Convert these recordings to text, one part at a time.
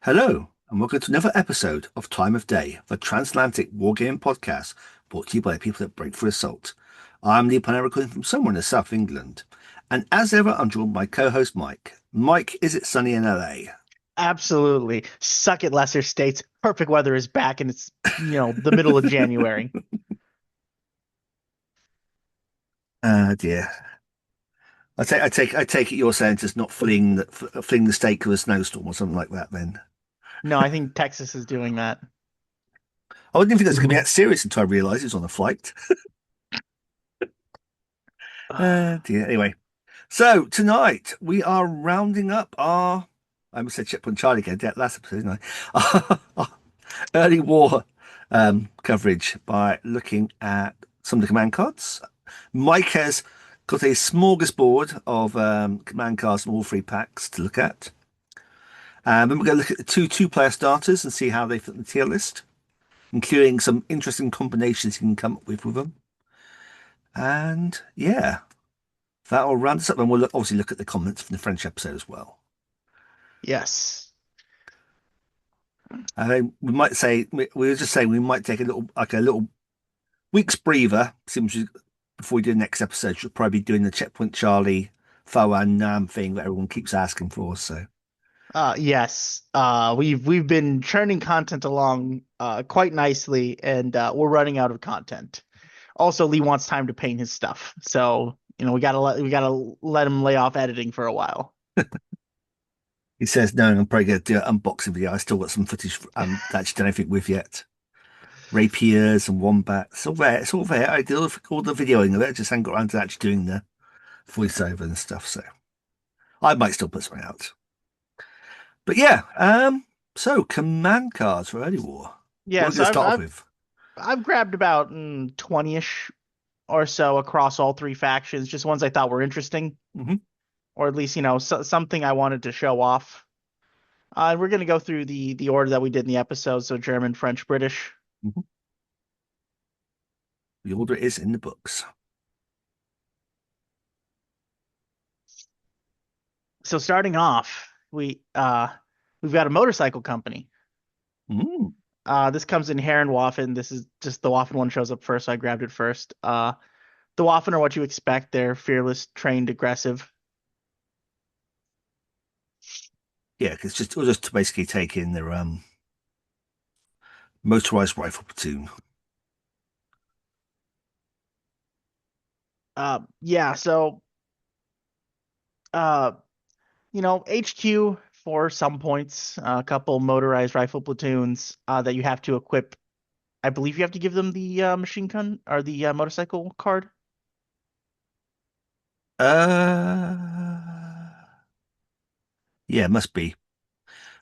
Hello, and welcome to another episode of Time of Day, the Transatlantic wargaming podcast brought to you by the people that break for assault. I'm Lee Panera recording from somewhere in the south of England, and as ever, I'm joined by co-host Mike. Mike, is it sunny in LA? Absolutely. Suck it, lesser states. Perfect weather is back and it's, the middle of January. Dear. I take it you're saying just not fleeing the state of a snowstorm or something like that. Then No, I think Texas is doing that. I didn't think it was going to be that serious until I realised it was on a flight. Dear. Anyway, so tonight we are rounding up our. I almost said Checkpoint Charlie again. That last episode, didn't I? Our early war coverage by looking at some of the command cards. Mike has got a smorgasbord of command cards from all three packs to look at. Then we're going to look at the two-player starters and see how they fit in the tier list, including some interesting combinations you can come up with them. And yeah, that'll round us up. And we'll obviously look at the comments from the French episode as well. Yes. I think we might say we were just saying we might take a little week's breather before we do the next episode. She'll probably be doing the Checkpoint Charlie Foan Nam thing that everyone keeps asking for. So Yes. We've been churning content along quite nicely and we're running out of content. Also, Lee wants time to paint his stuff. So, we gotta let him lay off editing for a while. he says no, I'm probably going to do an unboxing video. I still got some footage that I actually done anything with yet. Rapiers and wombats. It's all there. It's all there. I did all the videoing of it. I just haven't got around to actually doing the voiceover and stuff. So I might still put something out. But yeah, so command cards for early war. What Yeah, are we so going to I've start off I've with? I've grabbed about 20-ish or so across all three factions, just ones I thought were interesting, Hmm. or at least, something I wanted to show off. And we're going to go through the order that we did in the episode, so German, French, British. Hmm. The order is in the books. So starting off, we've got a motorcycle company. Mm. This comes in Herrenwaffen. This is just the Waffen one shows up first, so I grabbed it first. The Waffen are what you expect. They're fearless, trained, aggressive. Yeah, because it was just to basically take in their motorized rifle platoon. Yeah, so uh, HQ for some points, a couple motorized rifle platoons that you have to equip. I believe you have to give them the machine gun or the motorcycle card. Uh, yeah, it must be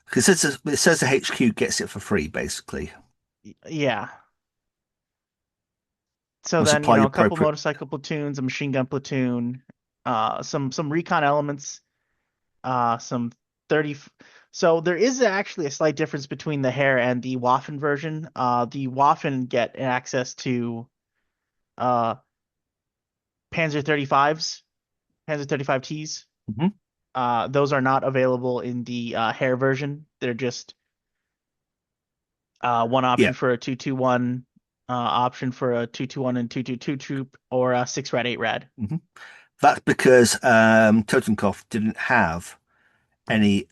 because it says the HQ gets it for free, basically. Yeah. So Will then, supply the a couple appropriate. motorcycle platoons, a machine gun platoon, some recon elements, some 30. So there is actually a slight difference between the Hare and the Waffen version. The Waffen get access to uh Panzer 35s, Panzer 35Ts. Mhm. Those are not available in the Hare version. They're just one Yeah, option for a 221, option for a 221 and 222 troop, or a 6 rad 8 rad. hmm that's because Totenkopf didn't have any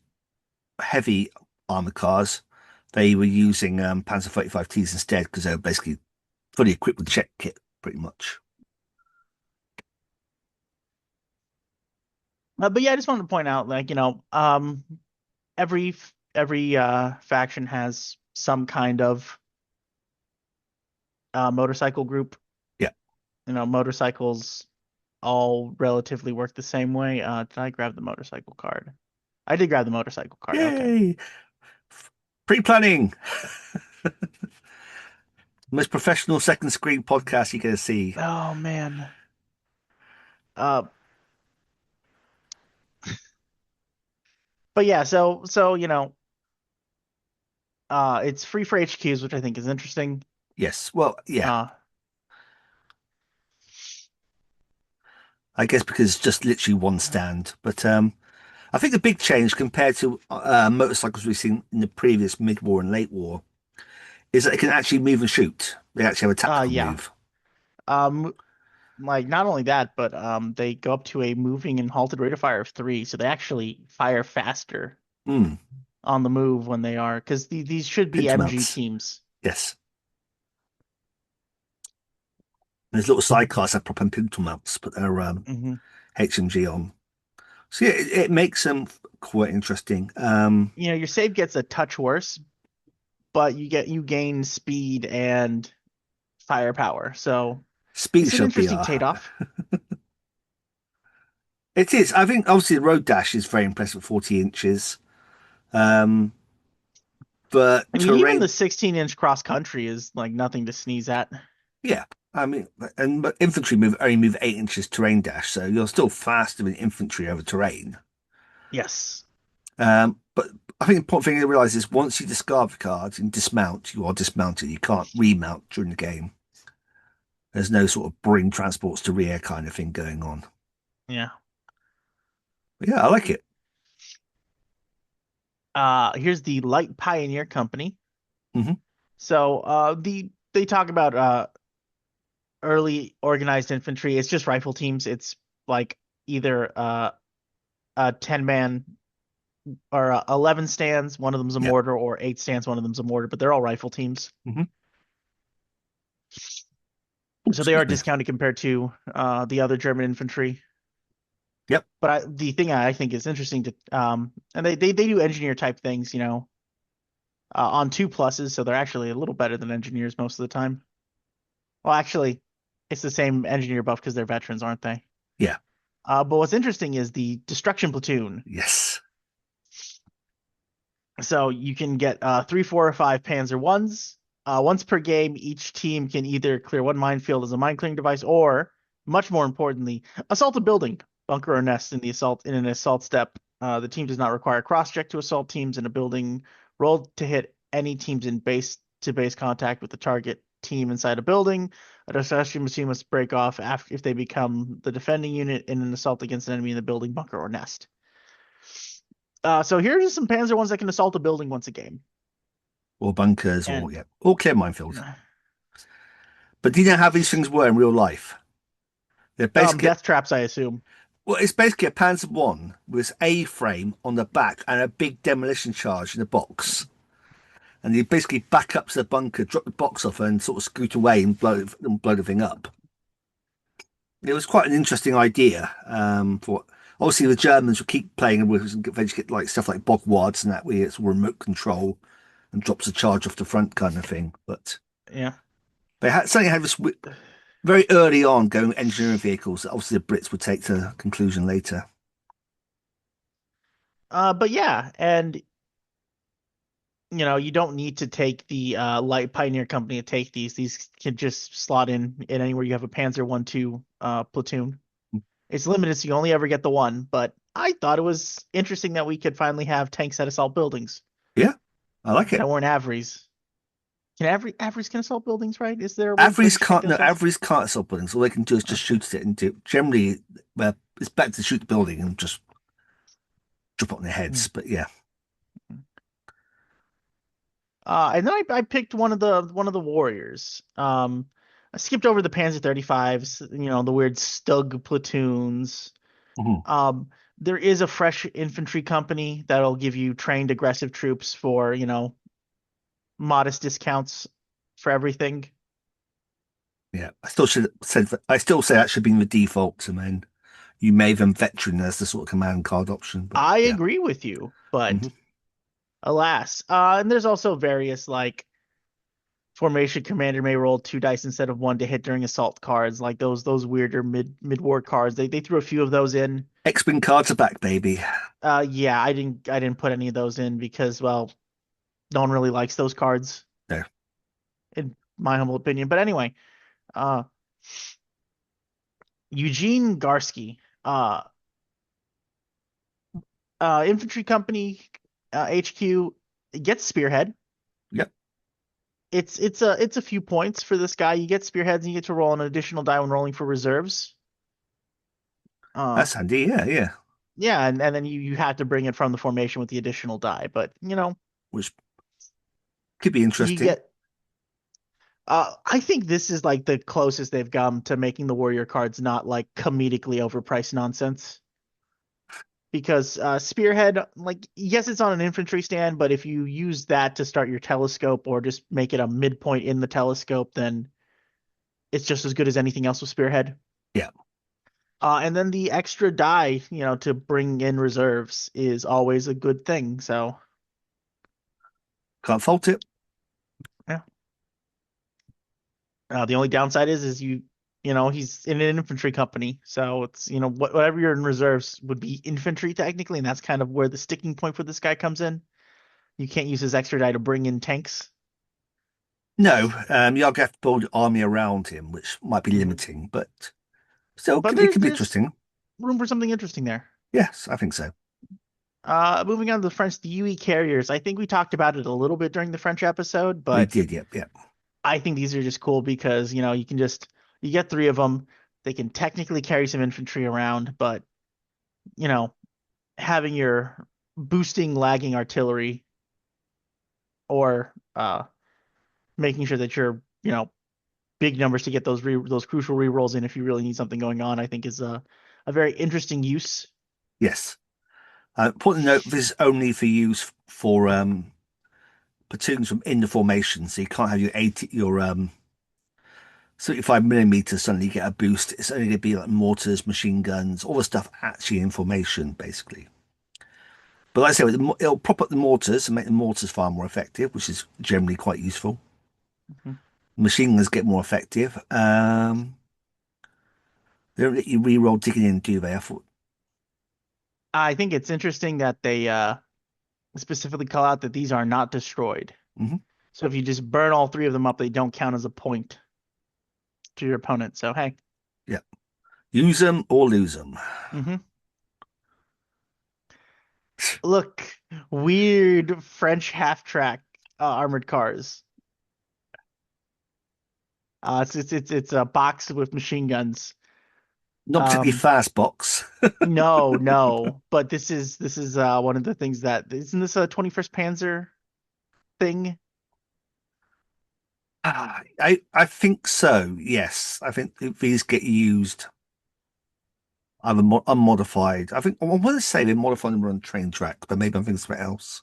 heavy armor cars. They were using Panzer 35Ts instead because they were basically fully equipped with check kit, pretty much. But yeah, I just wanted to point out, like, every faction has some kind of motorcycle group. Yeah. Motorcycles all relatively work the same way. Did I grab the motorcycle card? I did grab the motorcycle card. Okay. Yay! Pre-planning. Most professional second screen podcast you're going to see. Oh man. Uh, but yeah, so it's free for HQs, which I think is interesting. Yes. Well, yeah. Uh, I guess because it's just literally one stand. But I think the big change compared to motorcycles we've seen in the previous mid-war and late war is that they can actually move and shoot. They actually have a tactical Yeah. move. Um, like not only that, but they go up to a moving and halted rate of fire of 3, so they actually fire faster Mm. on the move when they are, because these should be Pinch MG mounts. teams. Yes. There's little sidecars that have proper pintle mounts, but they're Hmm. HMG on. So yeah, it makes them quite interesting. Your save gets a touch worse, but you gain speed and firepower. So Speed it's an shall be interesting trade-off. it is. I think obviously the road dash is very impressive, 40 inches. Um, but I mean, even the terrain, 16-inch cross country is like nothing to sneeze at. yeah. I mean, and but infantry only move 8 inches terrain dash, so you're still faster than infantry over terrain. Yes. But I think the important thing to realize is once you discard the cards and dismount, you are dismounted. You can't remount during the game. There's no sort of bring transports to rear kind of thing going on. Yeah. But yeah, I like it. Here's the Light Pioneer Company. Hmm. So, they talk about early organized infantry. It's just rifle teams. It's like either a 10-man or 11 stands, one of them's a Yeah. mortar, or 8 stands, one of them's a mortar, but they're all rifle teams. Hmm. So they are Excuse me. discounted compared to the other German infantry. Yep. But the thing I think is interesting to and they do engineer type things, on 2 pluses, so they're actually a little better than engineers most of the time. Well, actually, it's the same engineer buff because they're veterans, aren't they? Yeah. But what's interesting is the destruction platoon. Yes. So you can get 3, 4, or 5 Panzer ones. Once per game, each team can either clear one minefield as a mine clearing device, or, much more importantly, assault a building, bunker, or nest in an assault step. The team does not require a cross check to assault teams in a building. Roll to hit any teams in base to base contact with the target team inside a building. A destruction machine must break off after if they become the defending unit in an assault against an enemy in the building, bunker, or nest. So here's some Panzer ones that can assault a building once a game. Or bunkers, or And yeah, or clear minefields. But do you know how these things were in real life? They're basically death traps, I assume. well, it's basically a Panzer One with A frame on the back and a big demolition charge in the box. And you basically back up to the bunker, drop the box off, and sort of scoot away and blow the thing up. It was quite an interesting idea. For obviously the Germans would keep playing and would eventually get like stuff like Bogwards and that where it's remote control and drops a charge off the front kind of thing. But Yeah. they had certainly had this very early on going engineering vehicles that obviously the Brits would take to conclusion later. But yeah, and you don't need to take the Light Pioneer Company to take these. These can just slot in anywhere you have a Panzer 1-2 platoon. It's limited, so you only ever get the one. But I thought it was interesting that we could finally have tanks that assault buildings Yeah, I like it. that weren't Avries. Avries can assault buildings, right? Is there a way British tank can assault? Avries can't assault buildings. All they can do is just Okay. shoot it and do. Generally, it's better to shoot the building and just drop it on their Hmm. heads. But yeah. And then I picked one of the warriors. I skipped over the Panzer 35s, the weird Stug platoons. Mhm. Um, there is a fresh infantry company that'll give you trained aggressive troops for, modest discounts for everything. Yeah, I still say that should be the default, and then you may have veteran as the sort of command card option. But I yeah. agree with you, but Hmm. alas. And there's also various like formation commander may roll 2 dice instead of one to hit during assault cards, like those weirder mid-war cards. They threw a few of those in. X-Wing cards are back, baby. Yeah, I didn't put any of those in because, well, no one really likes those cards, No. in my humble opinion. But anyway, uh, Eugene Garsky, infantry company, HQ, gets spearhead. Yep, It's a few points for this guy. You get spearheads and you get to roll an additional die when rolling for reserves. Uh, that's handy. Yeah, yeah. Yeah, and then you have to bring it from the formation with the additional die. But which could be you interesting. get. I think this is like the closest they've come to making the warrior cards not like comedically overpriced nonsense. Because Spearhead, like, yes, it's on an infantry stand, but if you use that to start your telescope or just make it a midpoint in the telescope, then it's just as good as anything else with Spearhead. Yeah, And then the extra die, to bring in reserves is always a good thing. So, can't fault it. yeah. The only downside is he's in an infantry company, so it's whatever you're in reserves would be infantry technically, and that's kind of where the sticking point for this guy comes in. You can't use his extra die to bring in tanks. No, you'll have to build an army around him, which might be Hmm. limiting, but still, But it there's can be there's interesting. room for something interesting there. Yes, I think so. Moving on to the UE carriers. I think we talked about it a little bit during the French episode, We but did, yep, yep. I think these are just cool because, you get three of them. They can technically carry some infantry around, but, you know, having your boosting lagging artillery or making sure that you're, big numbers to get those crucial rerolls in if you really need something going on, I think is a very interesting use. Yes. Important note, this is only for use for platoons from in the formation, so you can't have your 75 millimeters suddenly get a boost. It's only going to be like mortars, machine guns, all the stuff actually in formation, basically. But like I say, it'll prop up the mortars and make the mortars far more effective, which is generally quite useful. Mhm. Machine guns get more effective. They don't let you re-roll digging in, do they? I thought, I think it's interesting that they specifically call out that these are not destroyed. mhm, So if you just burn all three of them up, they don't count as a point to your opponent. So hey, yeah, use them or lose them. hmm look, weird French half-track armored cars. It's a box with machine guns. Not particularly Um, fast box. no, no, but this is one of the things that isn't this a 21st Panzer thing? I think so. Yes, I think these get used either unmodified. I think I want to say they modify them on train tracks, but maybe I'm thinking something else.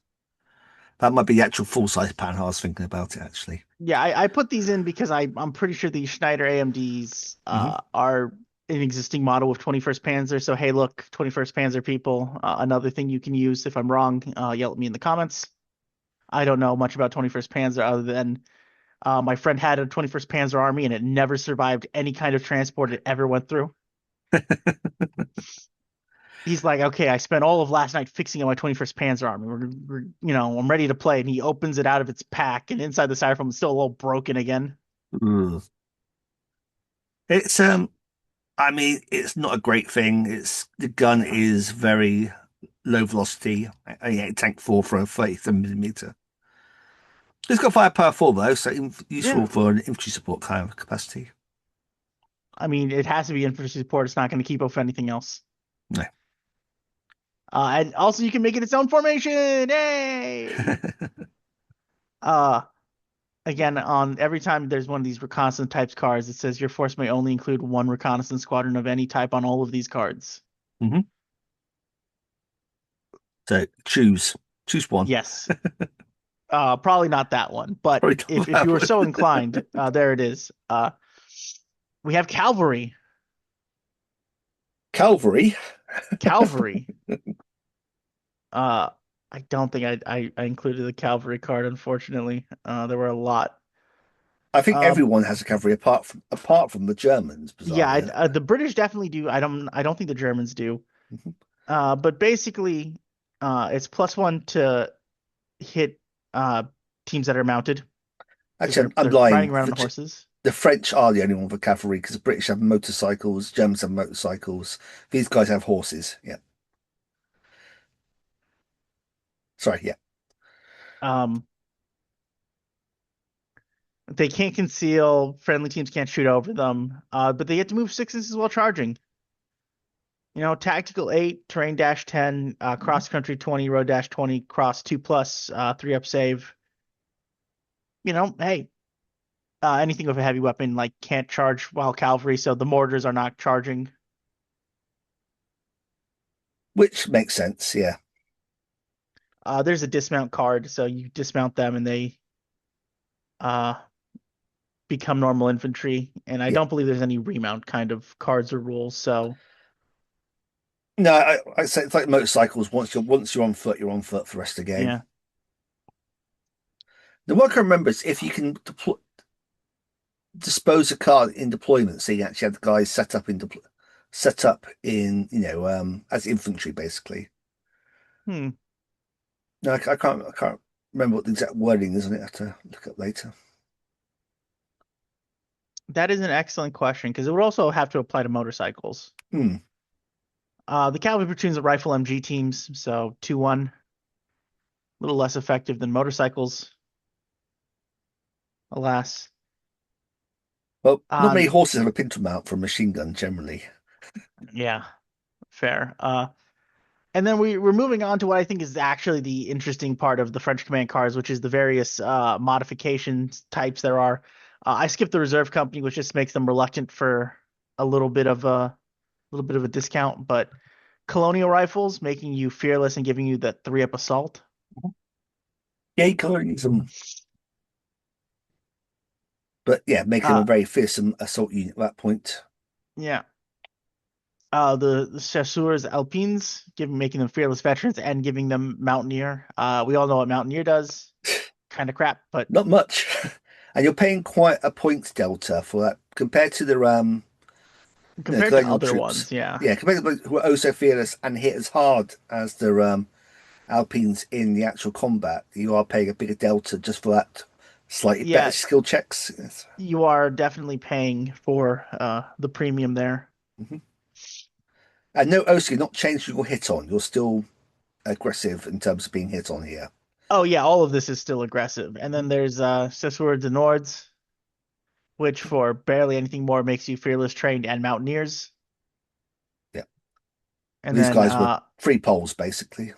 That might be the actual full size pan. I was thinking about it actually. Yeah, I put these in because I'm pretty sure the Schneider AMDs Hmm. are an existing model with 21st Panzer. So hey, look, 21st Panzer people, another thing you can use. If I'm wrong, yell at me in the comments. I don't know much about 21st Panzer other than my friend had a 21st Panzer Army and it never survived any kind of transport it ever went through. He's like, okay, I spent all of last night fixing up my 21st Panzer Army. I'm ready to play. And he opens it out of its pack, and inside the styrofoam is still a little broken again. Ugh. It's I mean, it's not a great thing. It's the gun is very low velocity. I tank four for a 37 millimeter. It's got firepower four though, so Yeah, useful for an infantry support kind of capacity. I mean, it has to be infantry support. It's not going to keep up with anything else. No. And also, you can make it its own formation. Yay! Uh, Again, on every time there's one of these reconnaissance types cards, it says your force may only include one reconnaissance squadron of any type on all of these cards. Hmm. So choose one. Yes. Probably not that one, but Probably if don't if you have were so one. inclined, there it is. We have cavalry. Cavalry. Cavalry. Uh, I don't think I included the cavalry card, unfortunately. There were a lot. I think Uh, everyone has a cavalry apart from the Germans, yeah, bizarrely. the British definitely do. I don't think the Germans do. Mhm. But basically, it's +1 to hit teams that are mounted because Actually, they're I'm they're riding lying. around on the horses. The French are the only one for cavalry because the British have motorcycles, Germans have motorcycles. These guys have horses. Yeah. Sorry. Yeah. Um, they can't conceal. Friendly teams can't shoot over them. But they get to move 6 inches while charging. Tactical 8, terrain dash 10, Mhm. cross country 20, road dash 20, cross 2 plus, 3 up save. Hey, anything with a heavy weapon like can't charge while cavalry, so the mortars are not charging. Which makes sense, yeah. There's a dismount card, so you dismount them and they uh become normal infantry. And I Yeah. don't believe there's any remount kind of cards or rules. So No, I say it's like motorcycles. Once you're on foot, you're on foot for the rest of the game. yeah, The one I can remember is if you can dispose a card in deployment, so you actually have the guys set up in as infantry basically. hmm, No, I can't remember what the exact wording is on it. I have to look up later. that is an excellent question because it would also have to apply to motorcycles. Hmm. The cavalry platoons are rifle MG teams, so 2-1, a little less effective than motorcycles, alas. Well, not many Um, horses have a pintle mount for a machine gun generally. yeah, fair. And then we're moving on to what I think is actually the interesting part of the French command cards, which is the various modifications types there are. I skipped the reserve company, which just makes them reluctant for a little bit of a discount, but colonial rifles making you fearless and giving you that 3 up assault. Yeah, colonialism, but yeah, making them a Uh very fearsome assault unit at that point. yeah. The chasseurs alpines, making them fearless veterans and giving them mountaineer. We all know what mountaineer does. Kind of crap, but Not much. And you're paying quite a points delta for that compared to the compared to colonial other troops. ones, yeah. Yeah, compared to those who are also fearless and hit as hard as the Alpines in the actual combat, you are paying a bigger delta just for that slightly better Yeah, skill checks. Yes. you are definitely paying for the premium there. Mhm. And no, also you're not changing your hit on. You're still aggressive in terms of being hit on here. Oh yeah, all of this is still aggressive. And Mhm. then there's Chasseurs de Nords, which for barely anything more makes you fearless trained and mountaineers. Yeah, And these then guys were free poles basically.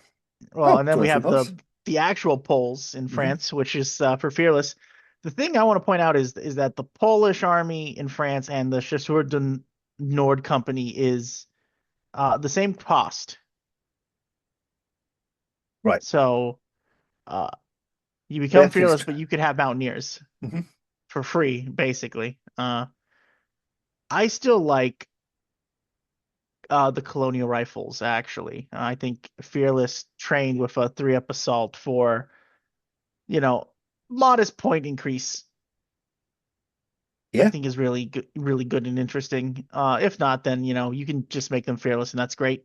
well, Oh, and then got we a free have poles. the actual Poles in Hmm. France, which is for fearless. The thing I want to point out is that the Polish army in France and the Chasseurs de Nord company is the same cost. Right. So uh, you But become everything's fearless, but you could have mountaineers mhm. for free, basically. I still like the colonial rifles, actually. I think fearless trained with a 3 up assault for, you know, modest point increase, I Yeah. think is really good and interesting. If not, then, you can just make them fearless and that's great.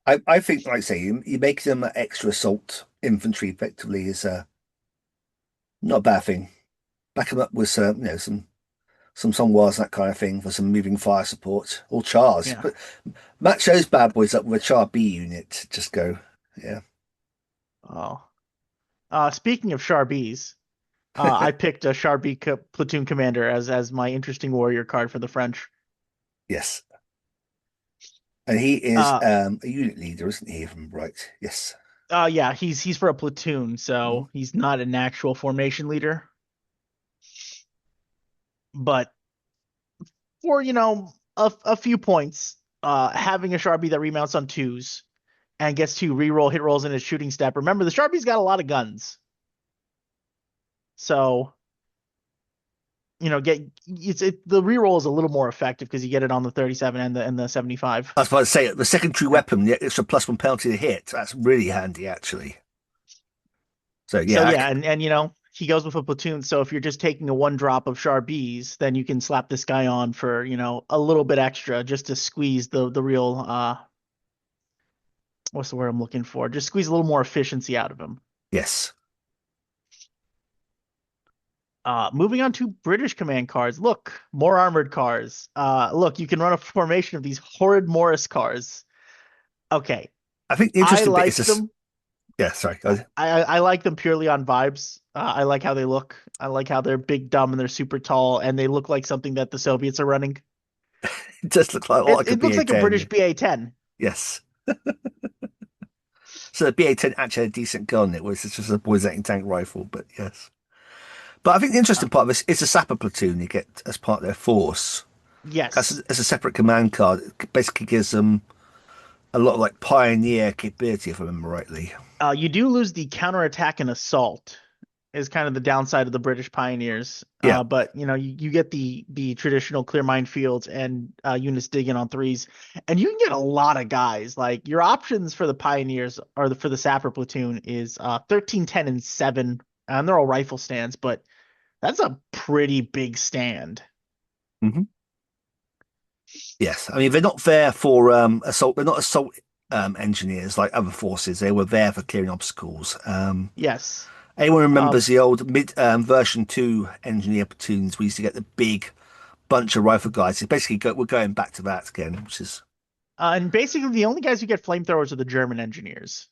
I think, like I say, you make them extra assault infantry effectively is not a bad thing. Back them up with some Sunwars, that kind of thing for some moving fire support or chars. Yeah. But match those bad boys up with a char B unit. Just go, yeah. Oh. Speaking of Charbis, I picked a Charby platoon commander as my interesting warrior card for the French. Yes. And he is Uh, a unit leader, isn't he? If I'm right. Yes. yeah, he's for a platoon, Mhm. so he's not an actual formation leader. But for, a few points, having a Sharpie that remounts on twos and gets to reroll hit rolls in his shooting step. Remember, the Sharpie's got a lot of guns. So, the reroll is a little more effective because you get it on the 37 and the 75. I was about to say the secondary Yeah. weapon, the extra +1 penalty to hit. That's really handy, actually. So So yeah, yeah, and he goes with a platoon. So if you're just taking a one drop of Sharpies, then you can slap this guy on for, a little bit extra just to squeeze the real what's the word I'm looking for? Just squeeze a little more efficiency out of him. yes. Moving on to British command cards. Look, more armored cars. Look, you can run a formation of these horrid Morris cars. Okay, I think the I interesting bit is like this. them. Yeah, sorry. I like them purely on vibes. I like how they look. I like how they're big, dumb, and they're super tall, and they look like something that the Soviets are running. It does look It like a it looks like a BA-10. Yeah. British BA-10. Yes. So the BA-10 actually had a decent gun. It was just a boys tank rifle, but yes. But I think the Uh, interesting part of this is a sapper platoon you get as part of their force. yes. As a separate command card. It basically gives them a lot of like pioneer capability, if I remember rightly. You do lose the counterattack and assault is kind of the downside of the British pioneers. Yeah. But you get the traditional clear minefields and units digging on threes, and you can get a lot of guys. Like your options for the pioneers or for the sapper platoon is 13, 10, and 7, and they're all rifle stands, but that's a pretty big stand. Hmm. Yes. I mean, they're not there for assault. They're not assault engineers like other forces. They were there for clearing obstacles. Yes. Anyone Um, remembers the old mid version 2 engineer platoons? We used to get the big bunch of rifle guys. It's basically we're going back to that again, which is and basically the only guys who get flamethrowers are the German engineers.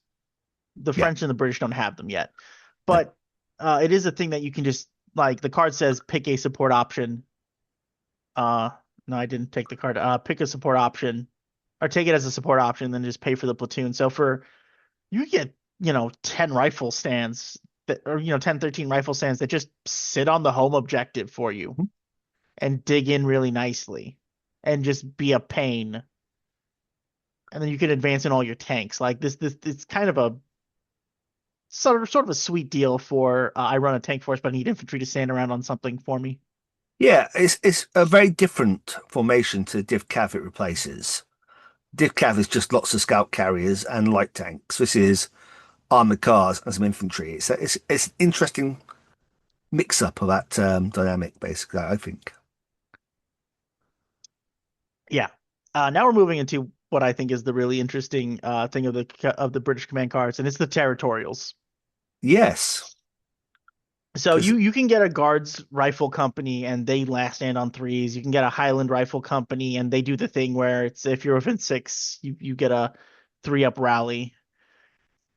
The yeah, French and the British don't have them yet. no, But it is a thing that you can just like the card says pick a support option. Uh no, I didn't take the card. Pick a support option or take it as a support option, then just pay for the platoon. So for you get, 10 rifle stands that or 10, 13 rifle stands that just sit on the home objective for you and dig in really nicely and just be a pain. And then you can advance in all your tanks. Like this it's kind of a sort of a sweet deal for I run a tank force, but I need infantry to stand around on something for me. yeah. It's a very different formation to Div Cav it replaces. Div Cav is just lots of scout carriers and light tanks. This is armored cars and some infantry. It's an interesting mix up of that dynamic, basically. I think. Yeah. Now we're moving into what I think is the really interesting thing of the British command cards, and it's the territorials. Yes, So because you can get a guards rifle company and they last stand on threes. You can get a Highland rifle company and they do the thing where it's if you're within six, you get a 3-up rally.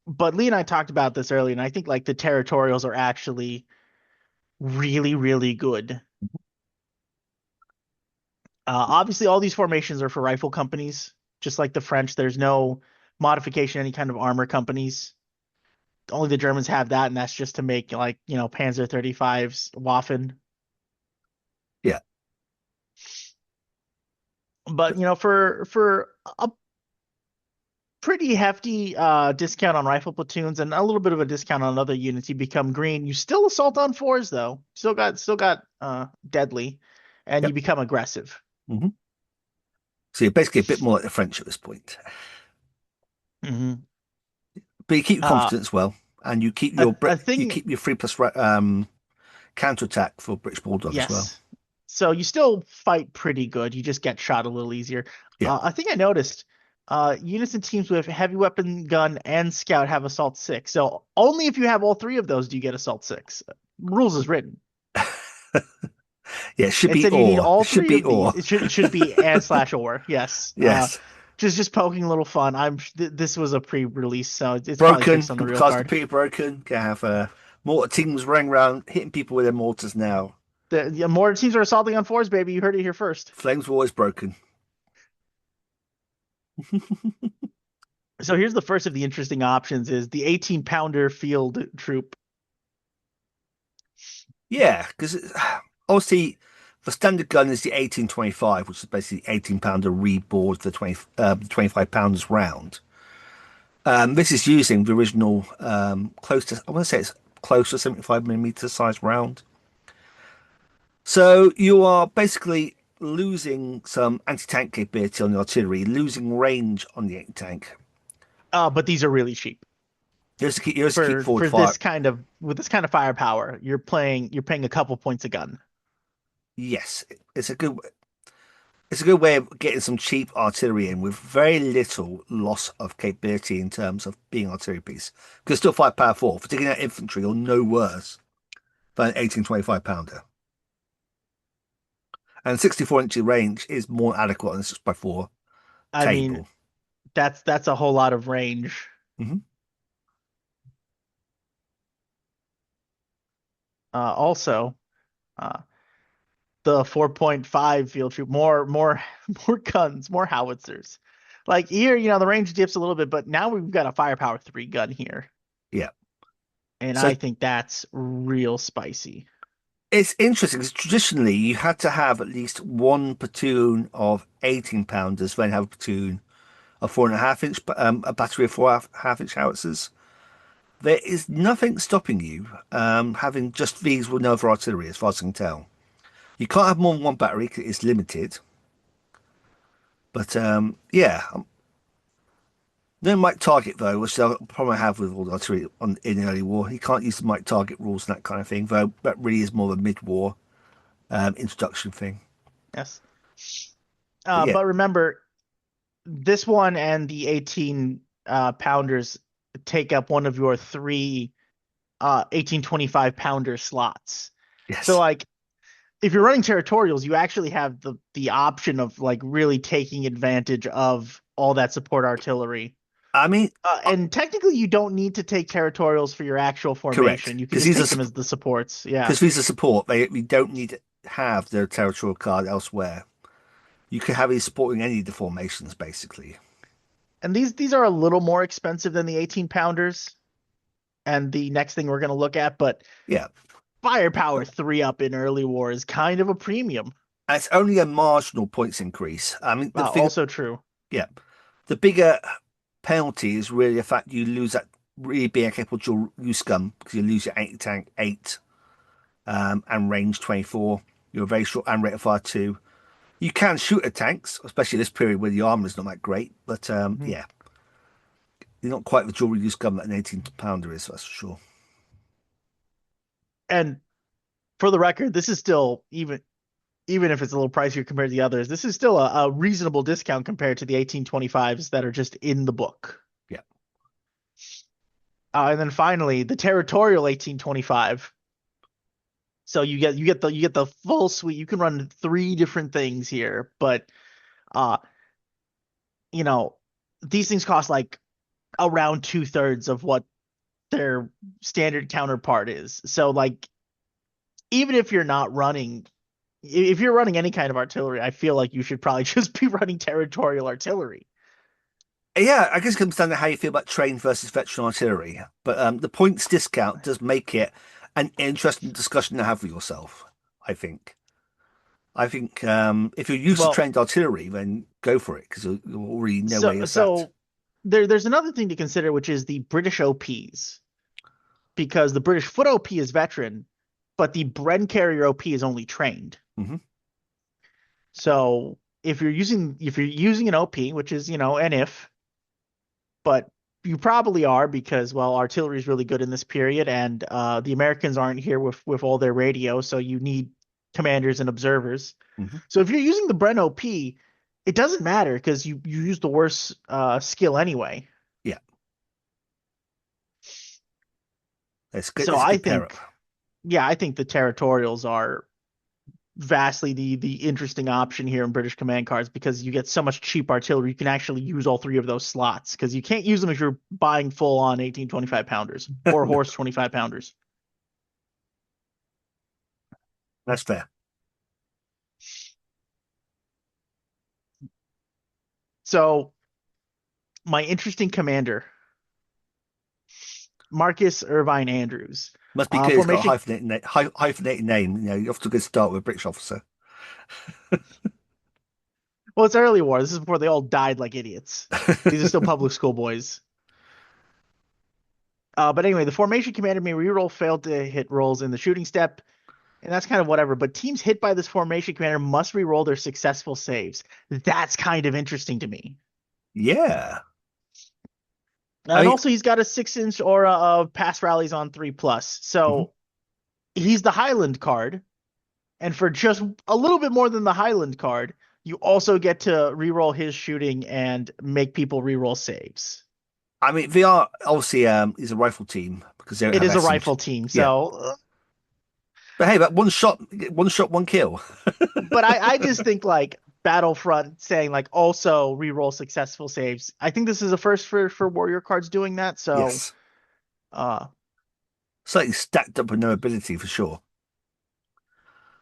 But Lee and I talked about this earlier, and I think like the territorials are actually really, really good. Obviously, all these formations are for rifle companies, just like the French. There's no modification, any kind of armor companies. Only the Germans have that, and that's just to make like Panzer 35s Waffen. yeah, But for a pretty hefty discount on rifle platoons and a little bit of a discount on other units, you become green. You still assault on fours though. Still got deadly, and you yep. become aggressive. Hmm. So you're basically a bit more like the French at this point, Hmm. but you keep your Uh, confidence well, and a, a You thing keep your 3+ counter attack for British Bulldog as well. Yes. So you still fight pretty good. You just get shot a little easier. Yeah. I think I noticed units and teams with heavy weapon gun and scout have assault 6. So only if you have all three of those do you get assault 6. Rules is written. Yeah, it should be Instead, you need or. all It should three be of these. or. It should be and slash or. Yes. Yes. Just poking a little fun. This was a pre-release, so it's probably Broken, fixed on the real cards card. completely broken. Can have mortar teams running around hitting people with their mortars now. The more teams are assaulting on fours, baby. You heard it here first. Flames were always broken. So here's the first of the interesting options is the 18 pounder field troop. Yeah, because obviously the standard gun is the 1825, which is basically 18-pounder reboard the 25 pounds round. This is using the original close to I want to say it's close to 75 millimeter size round. So you are basically losing some anti-tank capability on the artillery, losing range on the anti-tank. But these are really cheap You just keep for forward for fire. this kind of with this kind of firepower. You're paying a couple points a gun. Yes, it's a good way of getting some cheap artillery in with very little loss of capability in terms of being an artillery piece. You can still fight power four for taking out infantry or no worse than an 1825 pounder. And 64-inch range is more adequate on a 6x4 I mean, table. that's a whole lot of range. Hmm. Also, uh, the 4.5 field troop, more more guns, more howitzers. Like here, the range dips a little bit, but now we've got a firepower 3 gun here. Yeah. And So I think that's real spicy. it's interesting because traditionally you had to have at least one platoon of 18 pounders, then have a platoon of 4.5 inch, a battery of 4.5 inch howitzers. There is nothing stopping you having just these with no other artillery, as far as I can tell. You can't have more than one battery 'cause it's limited. But yeah, no might target though, which the problem I have with all the artillery in early war. You can't use the might target rules and that kind of thing, though that really is more of a mid-war introduction thing. Yes. But yeah, But remember, this one and the 18 pounders take up one of your three 1825 pounder slots. So yes. like if you're running territorials, you actually have the option of like really taking advantage of all that support artillery. I mean, And technically, you don't need to take territorials for your actual correct, formation. You can because just take them as the supports. Yeah. these are support. We don't need to have their territorial card elsewhere. You can have it supporting any of the formations, basically. And these are a little more expensive than the 18 pounders and the next thing we're going to look at, but Yeah, firepower 3 up in early war is kind of a premium. and it's only a marginal points increase. I mean, the thing, Also true. yeah, the bigger penalty is really the fact you lose that really being capable dual use gun because you lose your anti tank 8 and range 24. You're very short and rate of fire 2. You can shoot at tanks, especially this period where the armor is not that great. But Mhm. yeah, you're not quite the dual use gun that an 18 pounder is, that's for sure. And for the record, this is still even if it's a little pricier compared to the others, this is still a reasonable discount compared to the 1825s that are just in the book. Yeah. And then finally, the territorial 1825. So you get the full suite. You can run 3 different things here, but uh, you know, these things cost like around 2/3 of what their standard counterpart is. So like even if you're not running if you're running any kind of artillery, I feel like you should probably just be running territorial artillery. Yeah, I guess it comes down to how you feel about trained versus veteran artillery. But the points discount does make it an interesting discussion to have with yourself, I think. I think if you're used to Well, trained artillery, then go for it because you already know where so you're sat. so there's another thing to consider, which is the British OPs, because the British foot OP is veteran, but the Bren carrier OP is only trained. Hmm. So if you're using an OP, which is an if, but you probably are because well artillery is really good in this period, and the Americans aren't here with all their radio, so you need commanders and observers. Hmm. So if you're using the Bren OP, it doesn't matter because you use the worst skill anyway. Yeah, it's good. So It's a I good pair up. think, yeah, I think the territorials are vastly the interesting option here in British command cards because you get so much cheap artillery. You can actually use all 3 of those slots because you can't use them if you're buying full on 1825 pounders or No, horse 25 pounders. that's fair. So my interesting commander, Marcus Irvine Andrews, Must be good. It's got a formation. hyphenated name. You know, you have to go start with a British officer. Well, it's early war. This is before they all died like idiots. These are still public school boys. But anyway, the formation commander may reroll failed to hit rolls in the shooting step, and that's kind of whatever. But teams hit by this formation commander must reroll their successful saves. That's kind of interesting to me. Yeah, I And mean, also, he's got a 6-inch aura of pass rallies on 3+. mhm. So he's the Highland card. And for just a little bit more than the Highland card, you also get to reroll his shooting and make people reroll saves. I mean, VR obviously is a rifle team because they don't It have is a SMG. rifle team, Yeah, so but hey, but one shot, one kill. but I just think like Battlefront saying like also reroll successful saves. I think this is a first for warrior cards doing that. So Yes, uh slightly stacked up with no ability for sure.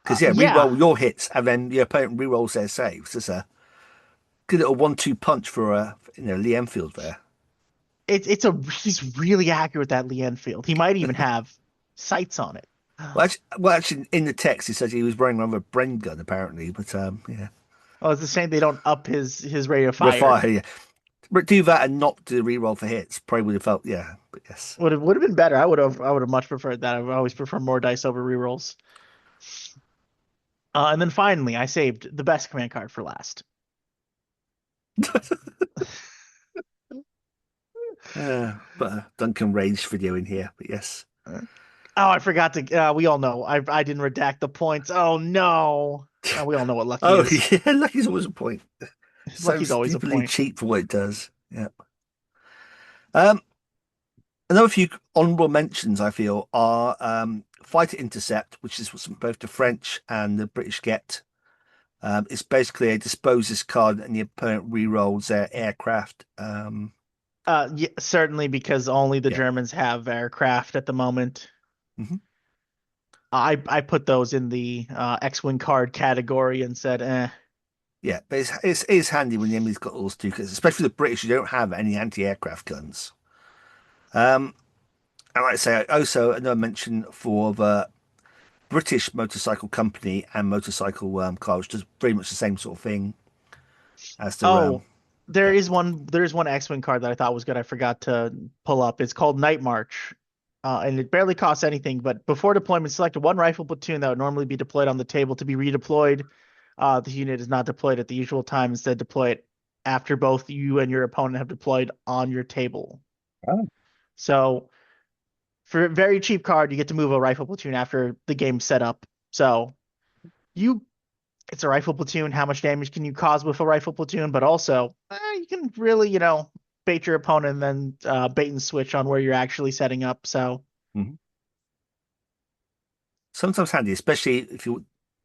Because yeah, Yeah, re-roll your hits and then your opponent re-rolls their saves. It's a good little 1-2 punch for Lee Enfield there. he's really accurate with that Lee Enfield. He might even have sights on it. Well, actually, in the text it says he was running around with a Bren gun apparently, but yeah, Oh, it's a shame they don't up his rate of fire. refire. Yeah, but do that and not do the re-roll for hits. Probably would have felt yeah, but yes. Would have been better. I would have much preferred that. I would always prefer more dice over rerolls. And then finally, I saved the best command card for last. But Duncan Rage video in here, but yes. Oh, I forgot to. We all know. I didn't redact the points. Oh no. We all know what Lucky Oh is. yeah, Lucky's always a point. So Lucky's always a stupidly point. cheap for what it does. Yeah. Um, Another few honourable mentions I feel are Fighter Intercept, which is what both the French and the British get. It's basically a disposes card, and the opponent re-rolls their aircraft. Yeah, certainly because only the Yeah. Germans have aircraft at the moment. hmm I put those in the X-wing card category and said, eh. Yeah, but it's handy when the enemy's got all those two, because especially the British, you don't have any anti-aircraft guns. Um, and like I say, also another mention for the British Motorcycle Company and Motorcycle Car, which does very much the same sort of thing as the Oh, yeah. there is one X-wing card that I thought was good. I forgot to pull up. It's called Night March. And it barely costs anything, but before deployment, select one rifle platoon that would normally be deployed on the table to be redeployed. The unit is not deployed at the usual time. Instead, deploy it after both you and your opponent have deployed on your table. Oh. So for a very cheap card, you get to move a rifle platoon after the game's set up. So you it's a rifle platoon. How much damage can you cause with a rifle platoon? But also, you can really, bait your opponent and then bait and switch on where you're actually setting up. So, Mhm. Sometimes handy, especially if you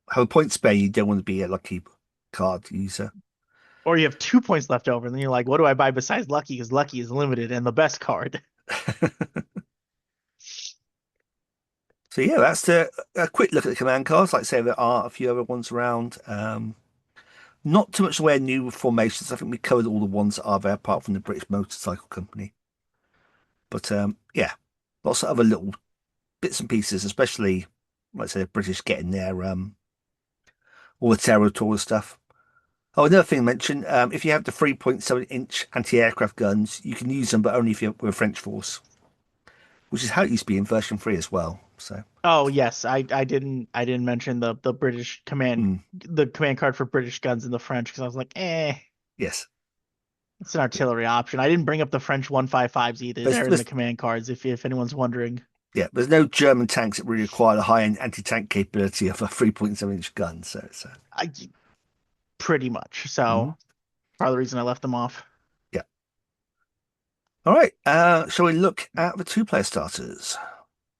have a point spare, you don't want to be a lucky card user. or you have 2 points left over, and then you're like, what do I buy besides Lucky? Because Lucky is limited and the best card. So yeah, that's a quick look at the command cards. Like I say, there are a few other ones around. Not too much aware new formations. I think we covered all the ones that are there, apart from the British Motorcycle Company. But yeah, lots of other little bits and pieces, especially like I say, the British getting their all the territorial stuff. Oh, another thing to mention, if you have the 3.7-inch anti-aircraft guns, you can use them, but only if you're with a French force, which is how it used to be in version 3 as well. So, Oh yes, I didn't mention the British mm, command card for British guns in the French because I was like, yes. it's an artillery option. I didn't bring up the French 155s either. There's, They're in the there's, command cards if anyone's wondering. yeah, there's no German tanks that really require the high-end anti-tank capability of a 3.7-inch gun. So I pretty much. mhm, So part of the reason I left them off. yeah. All right. Shall we look at the two-player starters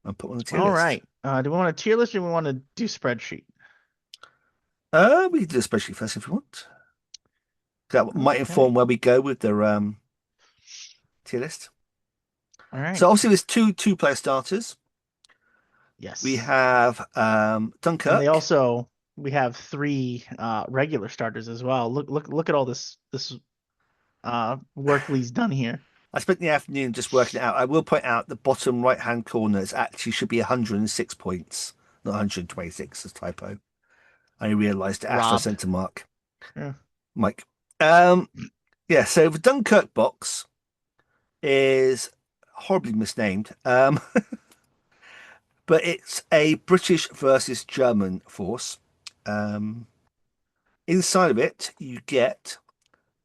and put on the tier All list? right. Do we want a tier list or do we want to do spreadsheet? We can do a spreadsheet first if you want. That might Okay. inform where we go with the tier list. All So right. obviously there's two-player starters. We Yes. have And they Dunkirk. also we have three regular starters as well. Look at all this work Lee's done here. I spent the afternoon just working it out. I will point out the bottom right-hand corner is actually should be 106 points, not 126 as typo. I realised it after I Robbed. sent to Mark. Yeah. Mike. Um, yeah, so the Dunkirk box is horribly misnamed, but it's a British versus German force. Um, Inside of it, you get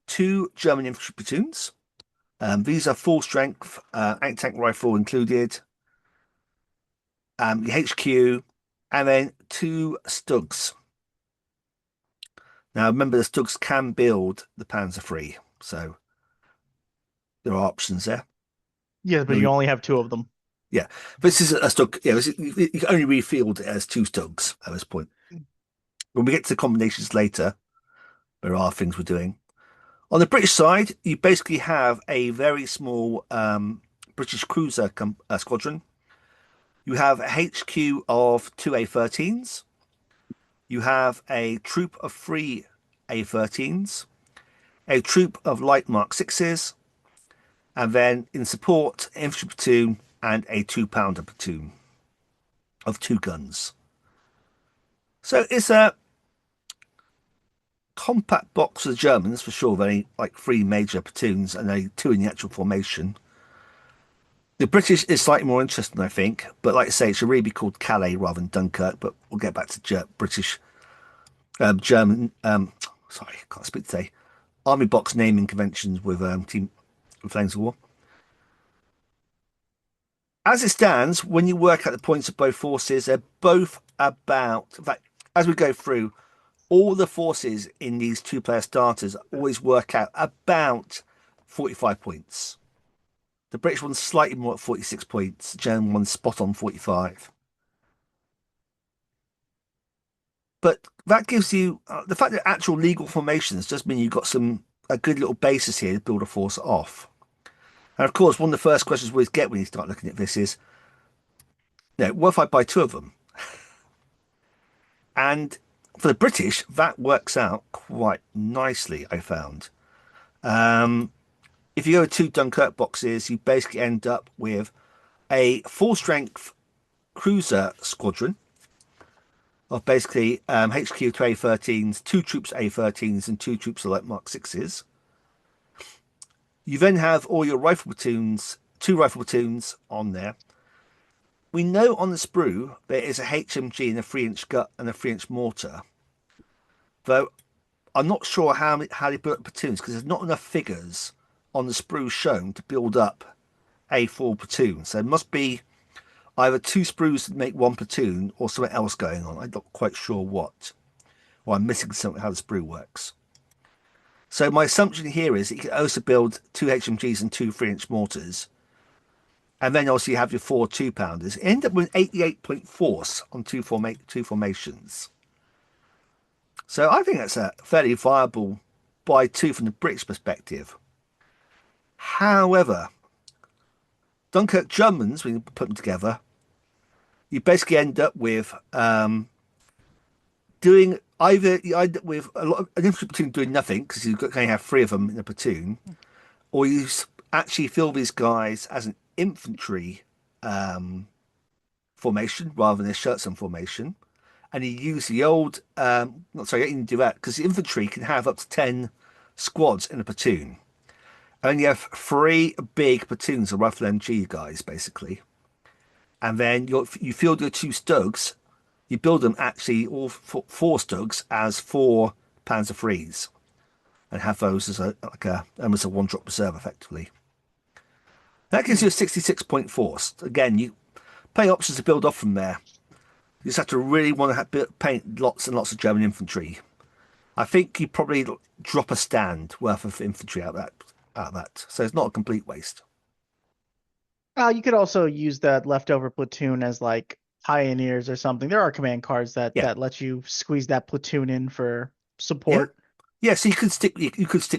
two German infantry platoons. These are full strength, anti-tank rifle included, the HQ, and then two Stugs. Now, remember, the Stugs can build the Panzer III, so there are options there. Yeah, but you No, only have two of them. yeah, this is a Stug. Yeah, you can only refield it as two Stugs at this point. When we get to the combinations later, there are things we're doing. On the British side, you basically have a very small British cruiser squadron. You have a HQ of two A-13s. You have a troop of three A13s, a troop of light Mark 6s, and then in support, infantry platoon and a 2-pounder platoon of two guns. So it's a compact box for the Germans for sure. They only like three major platoons and they two in the actual formation. The British is slightly more interesting, I think, but like I say, it should really be called Calais rather than Dunkirk. But we'll get back to British, German. Sorry, I can't speak today. Army box naming conventions with Team Flames of War. As it stands, when you work out the points of both forces, they're both about. In fact, as we go through, all the forces in these two-player starters always work out about 45 points. The British one's slightly more at 46 points. The German one's spot on 45. But that gives you the fact that actual legal formations just mean you've got a good little basis here to build a force off. And of course, one of the first questions we always get when you start looking at this is, what if I buy two of them? And for the British, that works out quite nicely, I found. Um, if you go with two Dunkirk boxes, you basically end up with a full strength cruiser squadron of basically HQ to A13s, two troops A13s, and two troops of light Mark 6s. You then have all your rifle platoons, two rifle platoons on there. We know on the sprue there is a HMG and a 3-inch gut and a 3-inch mortar, though I'm not sure how they build up platoons because there's not enough figures on the sprue shown to build up a full platoon. So it must be either two sprues to make one platoon or something else going on. I'm not quite sure what. Or I'm missing something how the sprue works. So my assumption here is that you can also build two HMGs and two 3-inch mortars. And then also you have your four 2-pounders. End up with 88-point force on two formations. So I think that's a fairly viable buy two from the British perspective. However, Dunkirk Germans, when you put them together, you basically end up with doing either you end up with a lot of an infantry platoon doing nothing because you're going to have three of them in a platoon, or you actually fill these guys as an infantry formation rather than a Schutzen formation, and you use the old not sorry, you didn't do that because the infantry can have up to 10 squads in a platoon. And you have three big platoons of rifle MG guys basically, and then you field your two Stugs. You build them actually all four Stugs as four Panzer threes, and have those as almost a one drop reserve effectively. That gives you a 66-point force. Again, you pay options to build off from there. You just have to really want to paint lots and lots of German infantry. I think you probably drop a stand worth of infantry out of that. So it's not a complete waste. You could also use that leftover platoon as like pioneers or something. There are command cards that Yeah, let you squeeze that platoon in for yeah, support. yeah. So you could stick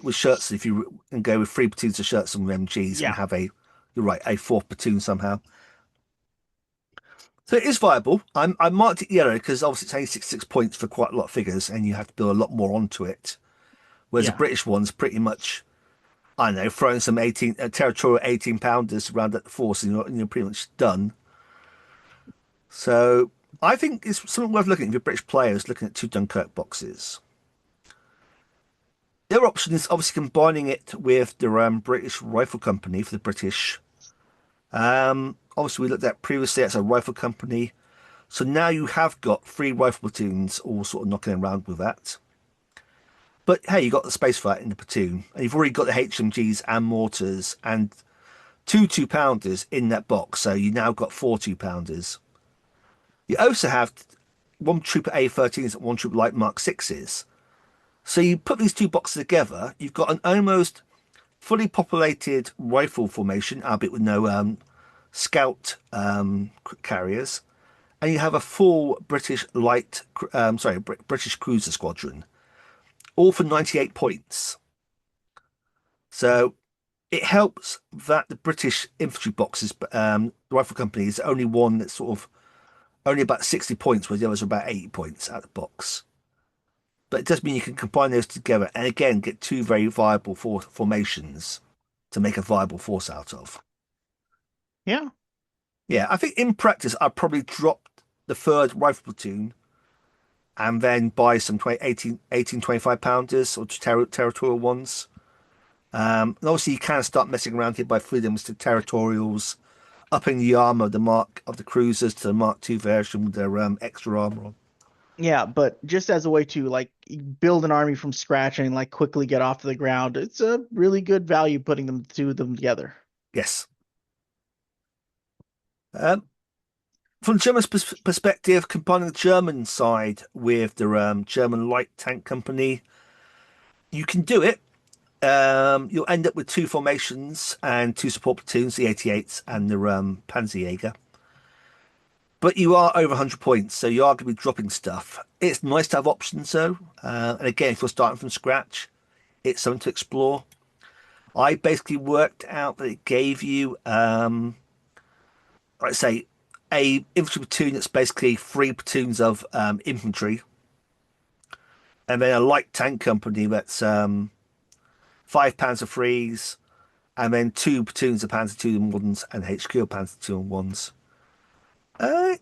with shirts if you and go with three platoons of shirts and MGs and Yeah. have you're right, a fourth platoon somehow. So it is viable. I marked it yellow because obviously it's only 66 points for quite a lot of figures, and you have to build a lot more onto it. Whereas the Yeah. British one's pretty much, I don't know, throwing some 18 territorial 18-pounders around at the force, and you're pretty much done. So I think it's something worth looking at if you're British players looking at two Dunkirk boxes. The other option is obviously combining it with the British Rifle Company for the British. Obviously, we looked at previously as a rifle company. So now you have got three rifle platoons all sort of knocking around with that. But hey, you got the space fight in the platoon, and you've already got the HMGs and mortars and two 2-pounders in that box. So you now got four 2-pounders. You also have one troop A13s and one troop light Mark 6s. So you put these two boxes together, you've got an almost fully populated rifle formation, albeit with no scout carriers, and you have a full British British cruiser squadron, all for 98 points. So it helps that the British infantry boxes, the rifle company, is the only one that's sort of only about 60 points, whereas the others are about 80 points out of the box. But it does mean you can combine those together and again get two very viable formations to make a viable force out of. Yeah. Yeah, I think in practice I'd probably drop the third rifle platoon and then buy some 18 25 pounders or territorial ones. And also you can start messing around here by freedoms to territorials, upping the armor of the Mark of the cruisers to the Mark II version with their extra armor on. Yeah, but just as a way to like build an army from scratch and like quickly get off to the ground, it's a really good value putting them together. Yes. Um, from German perspective, combining the German side with the German light tank company, you can do it. You'll end up with two formations and two support platoons, the 88s and the Panzerjäger. But you are over 100 points, so you are going to be dropping stuff. It's nice to have options, though. And again, if you're starting from scratch, it's something to explore. I basically worked out that it gave you, let's say, a infantry platoon that's basically three platoons of infantry, and then a light tank company that's five Panzer threes, and then two platoons of Panzer two and ones and HQ of Panzer two and ones. Uh,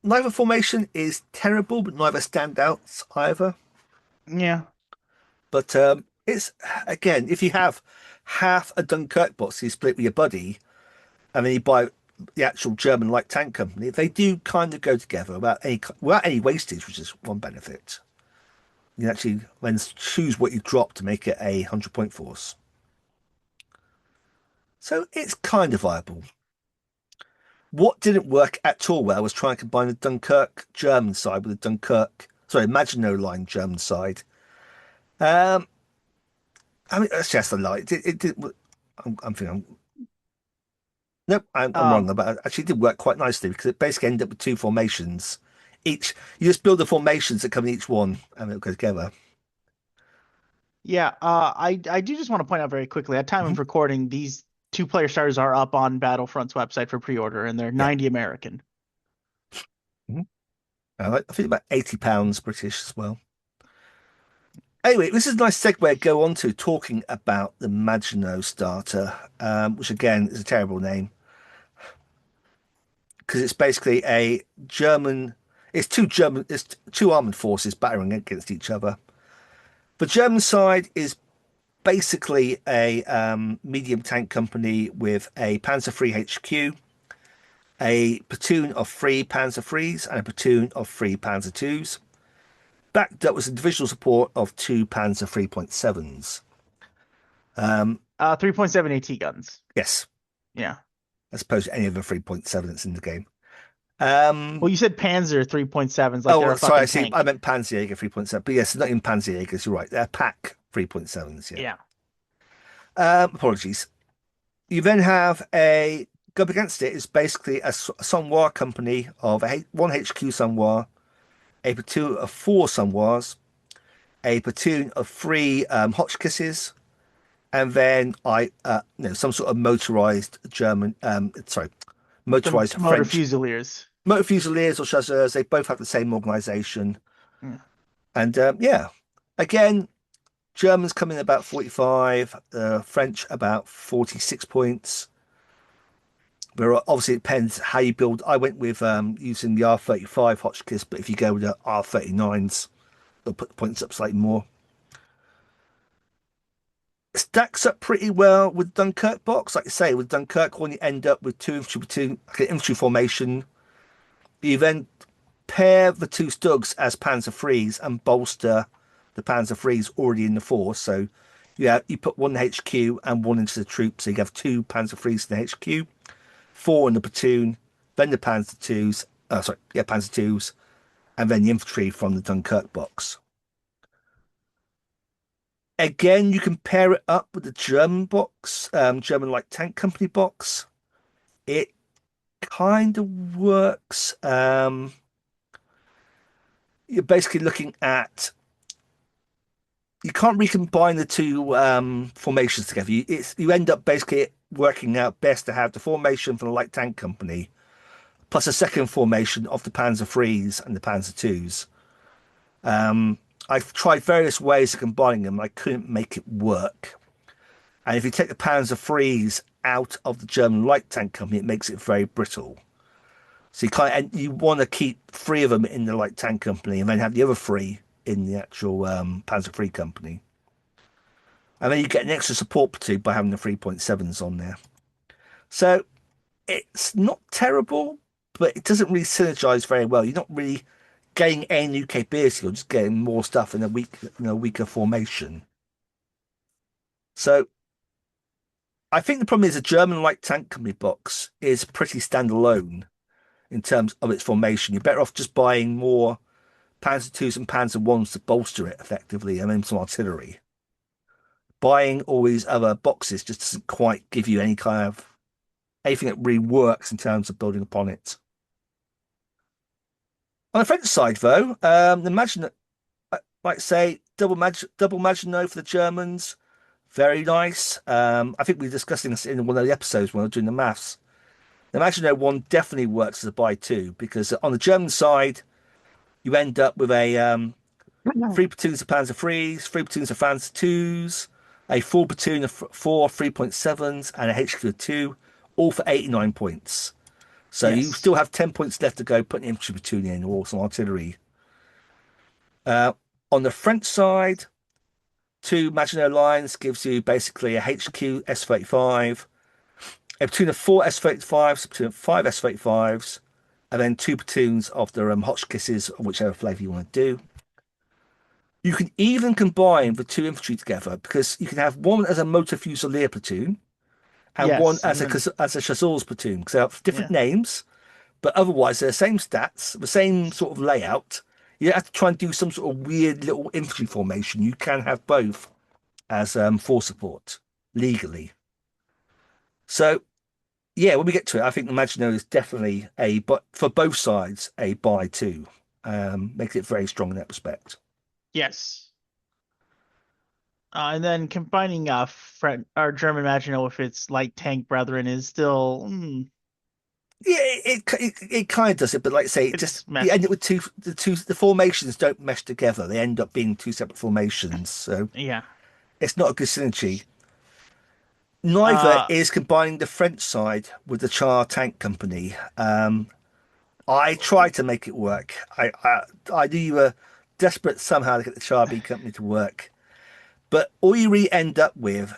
Neither formation is terrible, but neither standouts either. Yeah. But it's again, if you have half a Dunkirk box, you split with your buddy, and then you buy the actual German light tank company. They do kind of go together without any wastage, which is one benefit. You can actually then choose what you drop to make it a 100-point force. So it's kind of viable. What didn't work at all well was trying to combine the Dunkirk German side with the Maginot Line German side. Um, I mean, that's just a lie. It did. I'm thinking. Nope, I'm Um, wrong about it. Actually, it did work quite nicely because it basically ended up with two formations. Each, you just build the formations that come in each one, and it'll go together. yeah, I do just want to point out very quickly, at time Hmm. of recording, these two-player starters are up on Battlefront's website for pre-order, and they're Yeah. 90 American. Mhm. I think about £80 British as well. Anyway, this is a nice segue to go on to talking about the Maginot Starter, which again is a terrible name because it's basically a German. It's two armored forces battering against each other. The German side is basically a medium tank company with a Panzer III HQ, a platoon of three Panzer IIIs, and a platoon of three Panzer IIs. Backed up was a divisional support of two Panzer 3.7s. 3.7 AT guns. Yes, Yeah. as opposed to any of the 3.7 that's in the game. Um, Well, you said Panzer 3.7s like they're oh, a sorry, I fucking see. I tank. meant Panzerjäger 3.7, but yes, not in Panzerjägers. You're right. They're pack 3.7s. Yeah. Yeah. Apologies. You then have a go up against it is basically a Sonwa company of one HQ Sonwa, a platoon of four Sonwas, a platoon of three Hotchkisses, and then some sort of motorized German, Some motorized motor French fusiliers. motor fusiliers or chasseurs. They both have the same organization, Yeah. and yeah, again, Germans come in about 45, French about 46 points. But obviously, it depends how you build. I went with using the R35 Hotchkiss, but if you go with the R39s, they'll put the points up slightly more. Stacks up pretty well with Dunkirk box. Like I say, with Dunkirk, when you end up with two infantry platoon, like an infantry formation, you then pair the two Stugs as Panzer threes and bolster the Panzer threes already in the force. So yeah, you put one HQ and one into the troops. So you have two Panzer threes in the HQ, four in the platoon, then the Panzer twos. Panzer twos, and then the infantry from the Dunkirk box. Again, you can pair it up with the German box, German light tank company box. It kind of works. You're basically looking at you can't recombine the two formations together. You end up basically working out best to have the formation for the light tank company plus a second formation of the Panzer threes and the Panzer twos. I've tried various ways of combining them. I couldn't make it work. And if you take the Panzer threes out of the German light tank company, it makes it very brittle. So you can't, and you want to keep three of them in the light tank company, and then have the other three in the actual Panzer III company. And then you get an extra support platoon by having the 3.7s on there. So it's not terrible, but it doesn't really synergize very well. You're not really getting any new capability, you're just getting more stuff in a weaker formation. So I think the problem is the German light tank company box is pretty standalone in terms of its formation. You're better off just buying more Panzer twos and Panzer ones to bolster it effectively, and then some artillery. Buying all these other boxes just doesn't quite give you any kind of anything that really works in terms of building upon it. On the French side, though, imagine that, like say, double Maginot for the Germans, very nice. I think we were discussing this in one of the episodes when we were doing the maths. The Maginot one definitely works as a buy two because on the German side, you end up with a three platoons of Panzer threes, three platoons of Panzer twos, a full platoon of four 3.7s, and a HQ of two, all for 89 points. So you Yes. still have 10 points left to go, put an infantry platoon in or some artillery. On the French side, two Maginot Lines gives you basically a HQ S-35, a platoon of four S-35s, a platoon of five S-35s, and then two platoons of the Hotchkisses, whichever flavour you want to do. You can even combine the two infantry together because you can have one as a motor fusilier platoon and one Yes. And then as a chasseurs platoon because they have different yeah. names, but otherwise they're the same stats, the same sort of layout. You don't have to try and do some sort of weird little infantry formation. You can have both as force support legally. So yeah, when we get to it, I think the Maginot is definitely but for both sides a buy two. Makes it very strong in that respect. Yes. And then combining French or German Maginot with its light tank brethren is still Yeah, it kind of does it, but like I say, it just it's you end up messy. with the formations don't mesh together. They end up being two separate formations, so Yeah. it's not a good synergy. Neither Uh is combining the French side with the Char Tank Company. I tried to make it work. I knew you were desperate somehow to get the Char B Company to work, but all you really end up with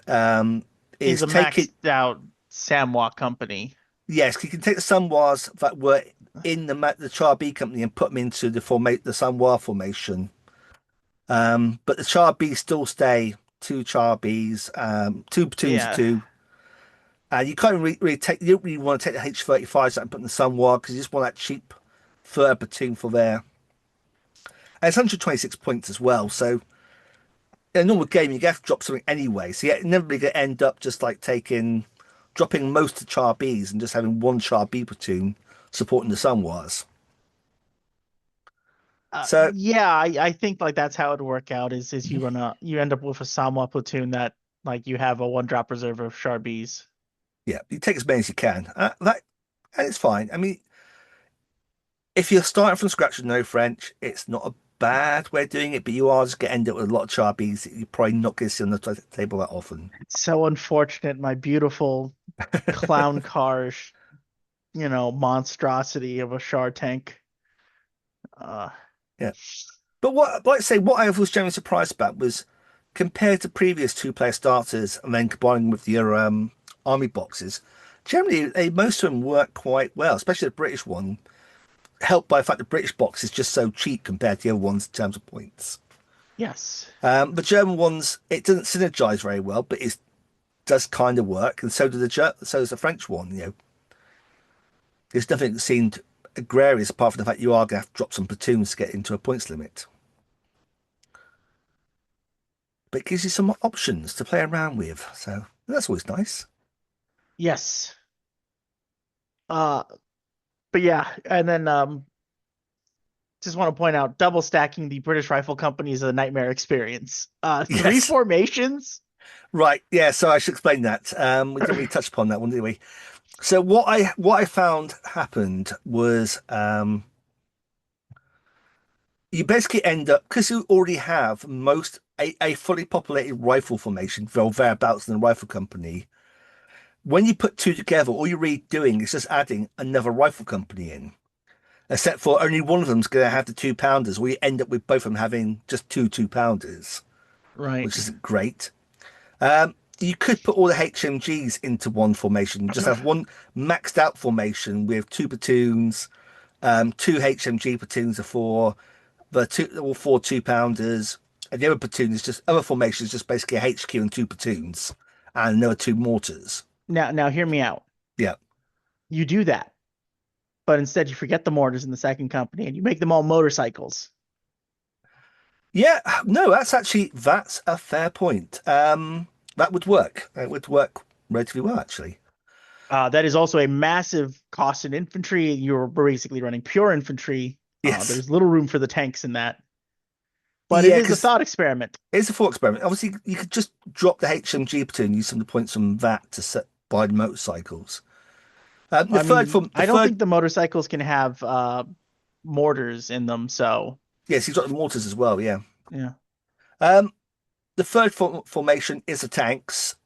is is a taking maxed out Samwa company. yes, you can take the Sunwars that were in the Char B Company and put them into the Sunwar formation. But the Char Bs still stay two Char Bs, two platoons of Yeah. two. And you can't really take, you don't really want to take the H-35s and put in the Sunwar because you just want that cheap third platoon for there. And it's 126 points as well. So in a normal game, you have to drop something anyway. So you're inevitably going to end up just like dropping most of the Char Bs and just having one Char B platoon supporting the Sunwars. So Yeah, I think like that's how it would work out is you end up with a Samwa platoon that like you have a one drop reserve of Sharbies. yeah, you take as many as you can. And it's fine. I mean, if you're starting from scratch with no French, it's not a bad way of doing it, but you are just going to end up with a lot of Charbis that you're probably not going to see on the table that often. It's so unfortunate, my beautiful clown car, monstrosity of a Char tank. Uh, Yeah. But like I say, what I was generally surprised about was compared to previous two-player starters and then combining with the army boxes, generally most of them work quite well, especially the British one, helped by the fact the British box is just so cheap compared to the other ones in terms of points. yes. The German ones, it doesn't synergize very well, but it does kind of work, and so does the French one. There's nothing that seemed egregious apart from the fact you are going to have to drop some platoons to get into a points limit. But it gives you some options to play around with, so that's always nice. Yes. Uh, but yeah, and then just want to point out double stacking the British Rifle Company is a nightmare experience. Three Yes, formations. right. Yeah, so I should explain that. We didn't really touch upon that one, did we? So what I found happened was you basically end up because you already have a fully populated rifle formation, well, thereabouts in the rifle company. When you put two together, all you're really doing is just adding another rifle company in. Except for only one of them's going to have the 2 pounders, where you end up with both of them having just two pounders, Right. which isn't great. You could put all the HMGs into one formation, just have one maxed out formation with two platoons, two HMG platoons of four, the two all four 2 pounders, and the other platoon is just other formation is just basically a HQ and two platoons, and another two mortars. Now hear me out. Yeah, You do that, but instead you forget the mortars in the second company and you make them all motorcycles. yeah. No, that's a fair point. That would work. It would work relatively well, actually. That is also a massive cost in infantry. You're basically running pure infantry. Yes. There's little room for the tanks in that, but it Yeah, is a because thought experiment. it's a thought experiment. Obviously, you could just drop the HMG platoon, use some of the points from that to set by the motorcycles. I mean, The I don't third, think the motorcycles can have mortars in them, so yes, you've got the mortars as well. Yeah. yeah. Um, the third formation is the tanks.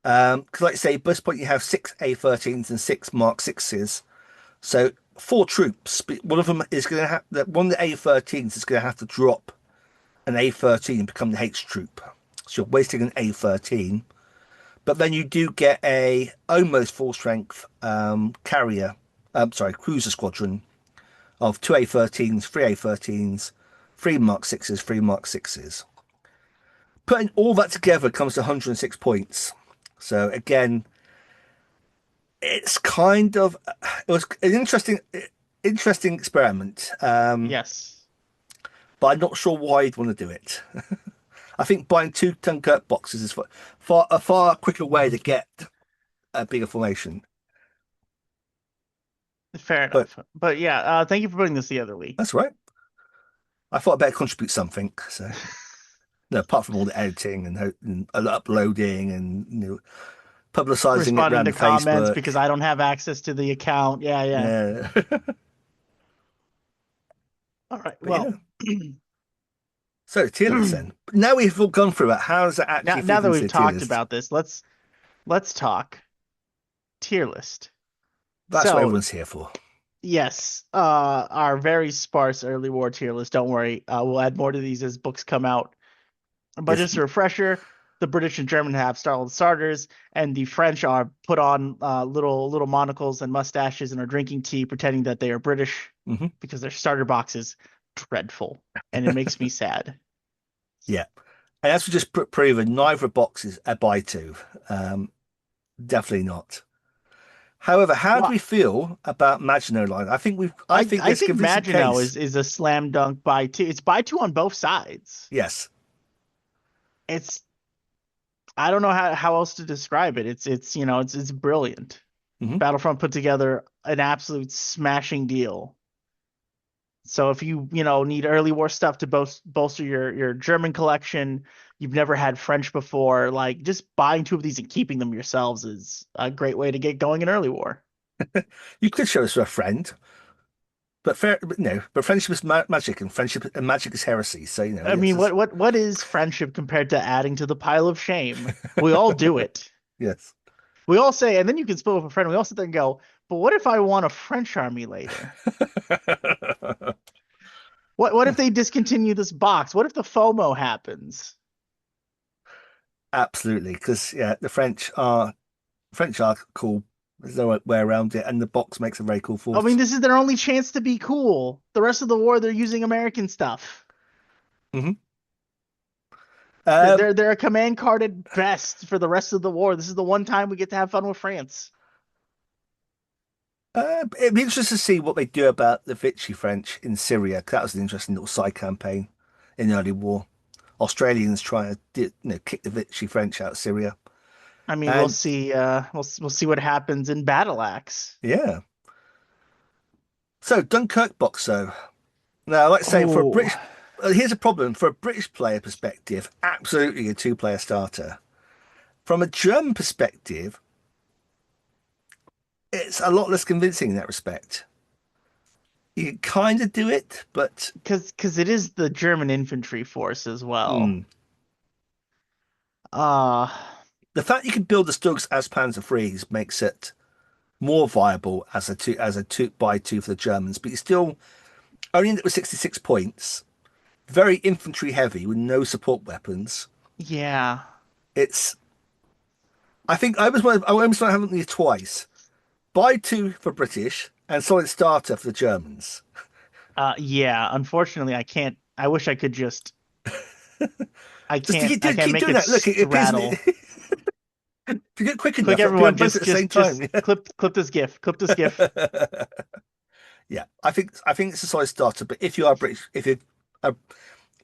Because like I say, at this point you have six A13s and six Mark Sixes. So four troops. But one of them is going to have that one of the A13s is going to have to drop an A13 and become the H troop. So you're wasting an A13. But then you do get a almost full strength carrier. Cruiser squadron of two A13s, three A13s, three Mark Sixes, three Mark Sixes. Putting all that together comes to 106 points. So again, it's kind of it was an interesting experiment, Yes. but I'm not sure why you'd want to do it. I think buying two Dunkirk boxes is a far quicker way to get a bigger formation. Fair But enough. But yeah, thank you for putting this together, Lee. that's right. I thought I'd better contribute something. So no, apart from all the editing and uploading and publicizing it Responding around to the comments Facebook. because I don't have access to the account. Yeah, yeah. Yeah, All right. but yeah. Well, So tier list now then. Now we've all gone through it. How does that actually fit now that into we've the tier talked list? about this, let's talk tier list. That's what So everyone's here for. yes, our very sparse early war tier list. Don't worry, we'll add more to these as books come out. But Yes. just a refresher, the British and German have Starland starters, and the French are put on little monocles and mustaches and are drinking tea, pretending that they are British Hmm. because their starter box is dreadful, and it makes me sad. Yeah. And as we just proven, neither box is a buy two. Definitely not. However, how do Well, we feel about Maginot Line? I think I let's think give this a Maginot case. is a slam dunk buy two. It's buy two on both sides. Yes. It's I don't know how else to describe it. It's brilliant. Hmm. Battlefront put together an absolute smashing deal. So if you need early war stuff to bolster your German collection, you've never had French before, like just buying two of these and keeping them yourselves is a great way to get going in early war. You could show us to a friend, but fair, but no, but friendship is magic, and friendship and magic is heresy. So I yes, mean, what is friendship compared to adding to the pile of shame? We all do it. yes. We all say, and then you can split with a friend. We all sit there and go, but what if I want a French army later? What if they discontinue this box? What if the FOMO happens? Absolutely, because yeah, the French are cool. There's no way around it, and the box makes a very cool I mean, force. this is their only chance to be cool. The rest of the war, they're using American stuff. Hmm. They're a command card at best for the rest of the war. This is the one time we get to have fun with France. It'd be interesting to see what they do about the Vichy French in Syria, 'cause that was an interesting little side campaign in the early war. Australians trying to, kick the Vichy French out of Syria, I mean, we'll and see. We'll see what happens in Battle Axe. yeah. So Dunkirk box, though. Now, let's say for a Oh, British, here's a problem for a British player perspective. Absolutely a two-player starter. From a German perspective, it's a lot less convincing in that respect. You can kind of do it, but Because it is the German infantry force as well. mm, Uh the fact you can build the Stugs as Panzer threes makes it more viable as a two by two for the Germans. But you still only end up with 66 points, very infantry heavy with no support weapons. yeah. It's I think I almost want to have it twice. Buy two for British and solid starter for the Germans. Yeah, unfortunately I wish I could just Just to I can't keep make doing it that. Look, it appears straddle. if you get quick Quick enough, it'll appear on everyone, both at the same time. just clip this gif. Clip this gif. Yeah, I think it's a solid starter. But if you are British, a,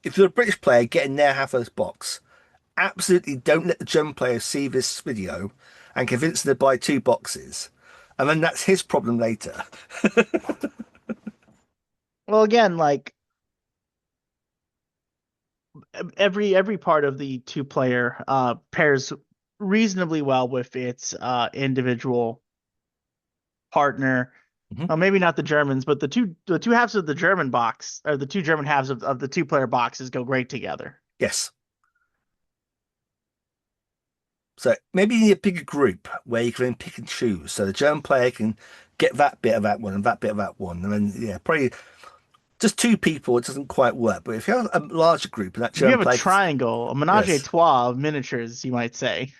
if you're a British player getting their half of this box, absolutely don't let the German player see this video and convince them to buy two boxes, and then that's his problem later. Well, again, like every part of the two player pairs reasonably well with its individual partner. Mhm. Well, maybe not the Germans, but the two halves of the German box or the two German halves of the two player boxes go great together. Yes. So maybe you need a bigger group where you can pick and choose. So the German player can get that bit of that one and that bit of that one. And then, yeah, probably just two people, it doesn't quite work. But if you have a larger group and that If you German have a player can, triangle, a menage a yes, trois of miniatures, you might say.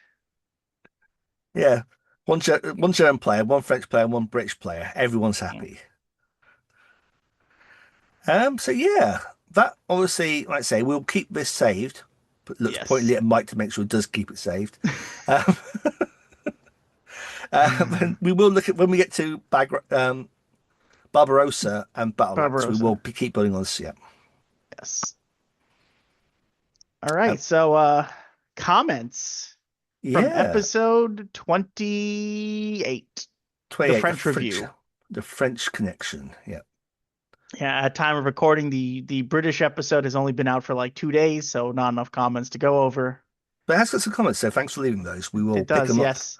yeah, one German player, one French player, one British player, everyone's Yeah. happy. So yeah, that obviously, like I say, we'll keep this saved. But it looks pointedly Yes. at Mike to make sure it does keep it saved. Um, and we will look at when we get to Barbarossa and Battle Axe. We will Barbarossa. keep building on this. Yeah. Yes. All Um, right. So comments from yeah, episode 28, the 28, French review. the French connection. Yeah. Yeah, at time of recording, the British episode has only been out for like 2 days, so not enough comments to go over. But it has got some comments, so thanks for leaving those. We will It pick does, them up yes.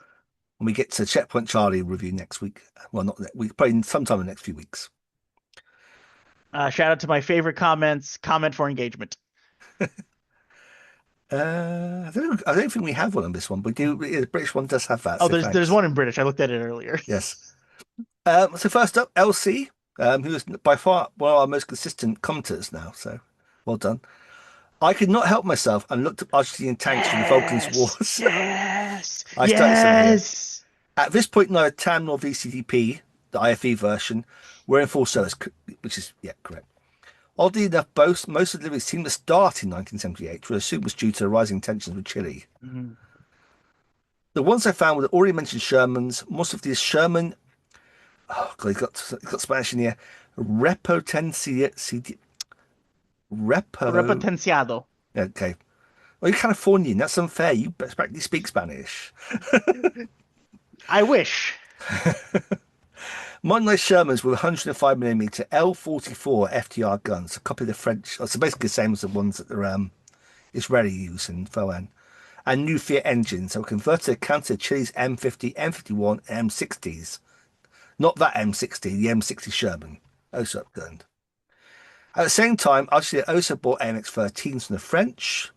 when we get to Checkpoint Charlie review next week. Well, not next week, probably sometime in the next few weeks. Shout out to my favorite comments. Comment for engagement. I don't think we have one on this one, but we do. Yeah, the British one does have that, Oh, so there's thanks. one in British. I looked at it earlier. Yes. So first up, LC, who is by far one of our most consistent commenters now. So well done. I could not help myself and looked up Argentinian tanks from the Falklands Yes, Wars. yes, I started something here. yes. At this point, neither TAM nor VCDP, the IFE version, were in full service, which is, yeah, correct. Oddly enough, most of the deliveries seemed to start in 1978, which I assume was due to rising tensions with Chile. Mhm. The ones I found were the already mentioned Shermans, most of these Sherman, oh God, he's got Spanish in here, Repotencia, Repo, Repotenciado. okay. Well, you're Californian, that's unfair. You practically speak Spanish. I wish. Modernized Shermans with 105mm L44 FTR guns, a copy of the French, so basically the same as the ones that the Israeli use in Foan, and new Fiat engines that were converted to counter Chile's M50, M51, and M60s. Not that M60, the M60 Sherman, also upgunned. At the same time, Argentina also bought AMX-13s from the French.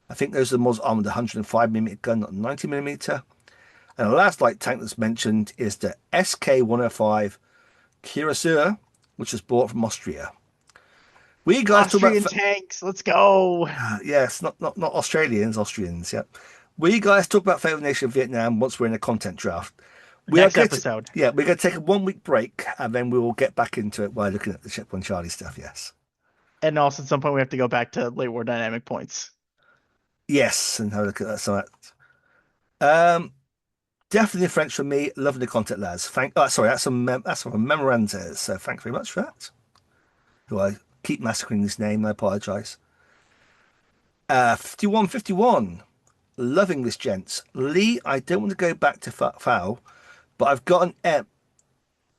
I think those are the models armed with a 105mm gun, not 90mm. And the last light tank that's mentioned is the SK-105 Cuirassier, which was bought from Austria. We guys talk about Austrian tanks. Let's go. yes, not Australians, Austrians. Yeah, we guys talk about favorite nation of Vietnam once we're in a content draft. We are Next going to episode. yeah, we're going to take a 1 week break and then we will get back into it while looking at the Checkpoint Charlie stuff. Yes, And also at some point we have to go back to late war dynamic points. yes, and have a look at that. So um, definitely French for me. Loving the content, lads. Sorry, that's from memoranda. So thanks very much for that. Who I keep massacring this name. I apologise. 5151. Loving this, gents. Lee, I don't want to go back to foul, but I've got an M.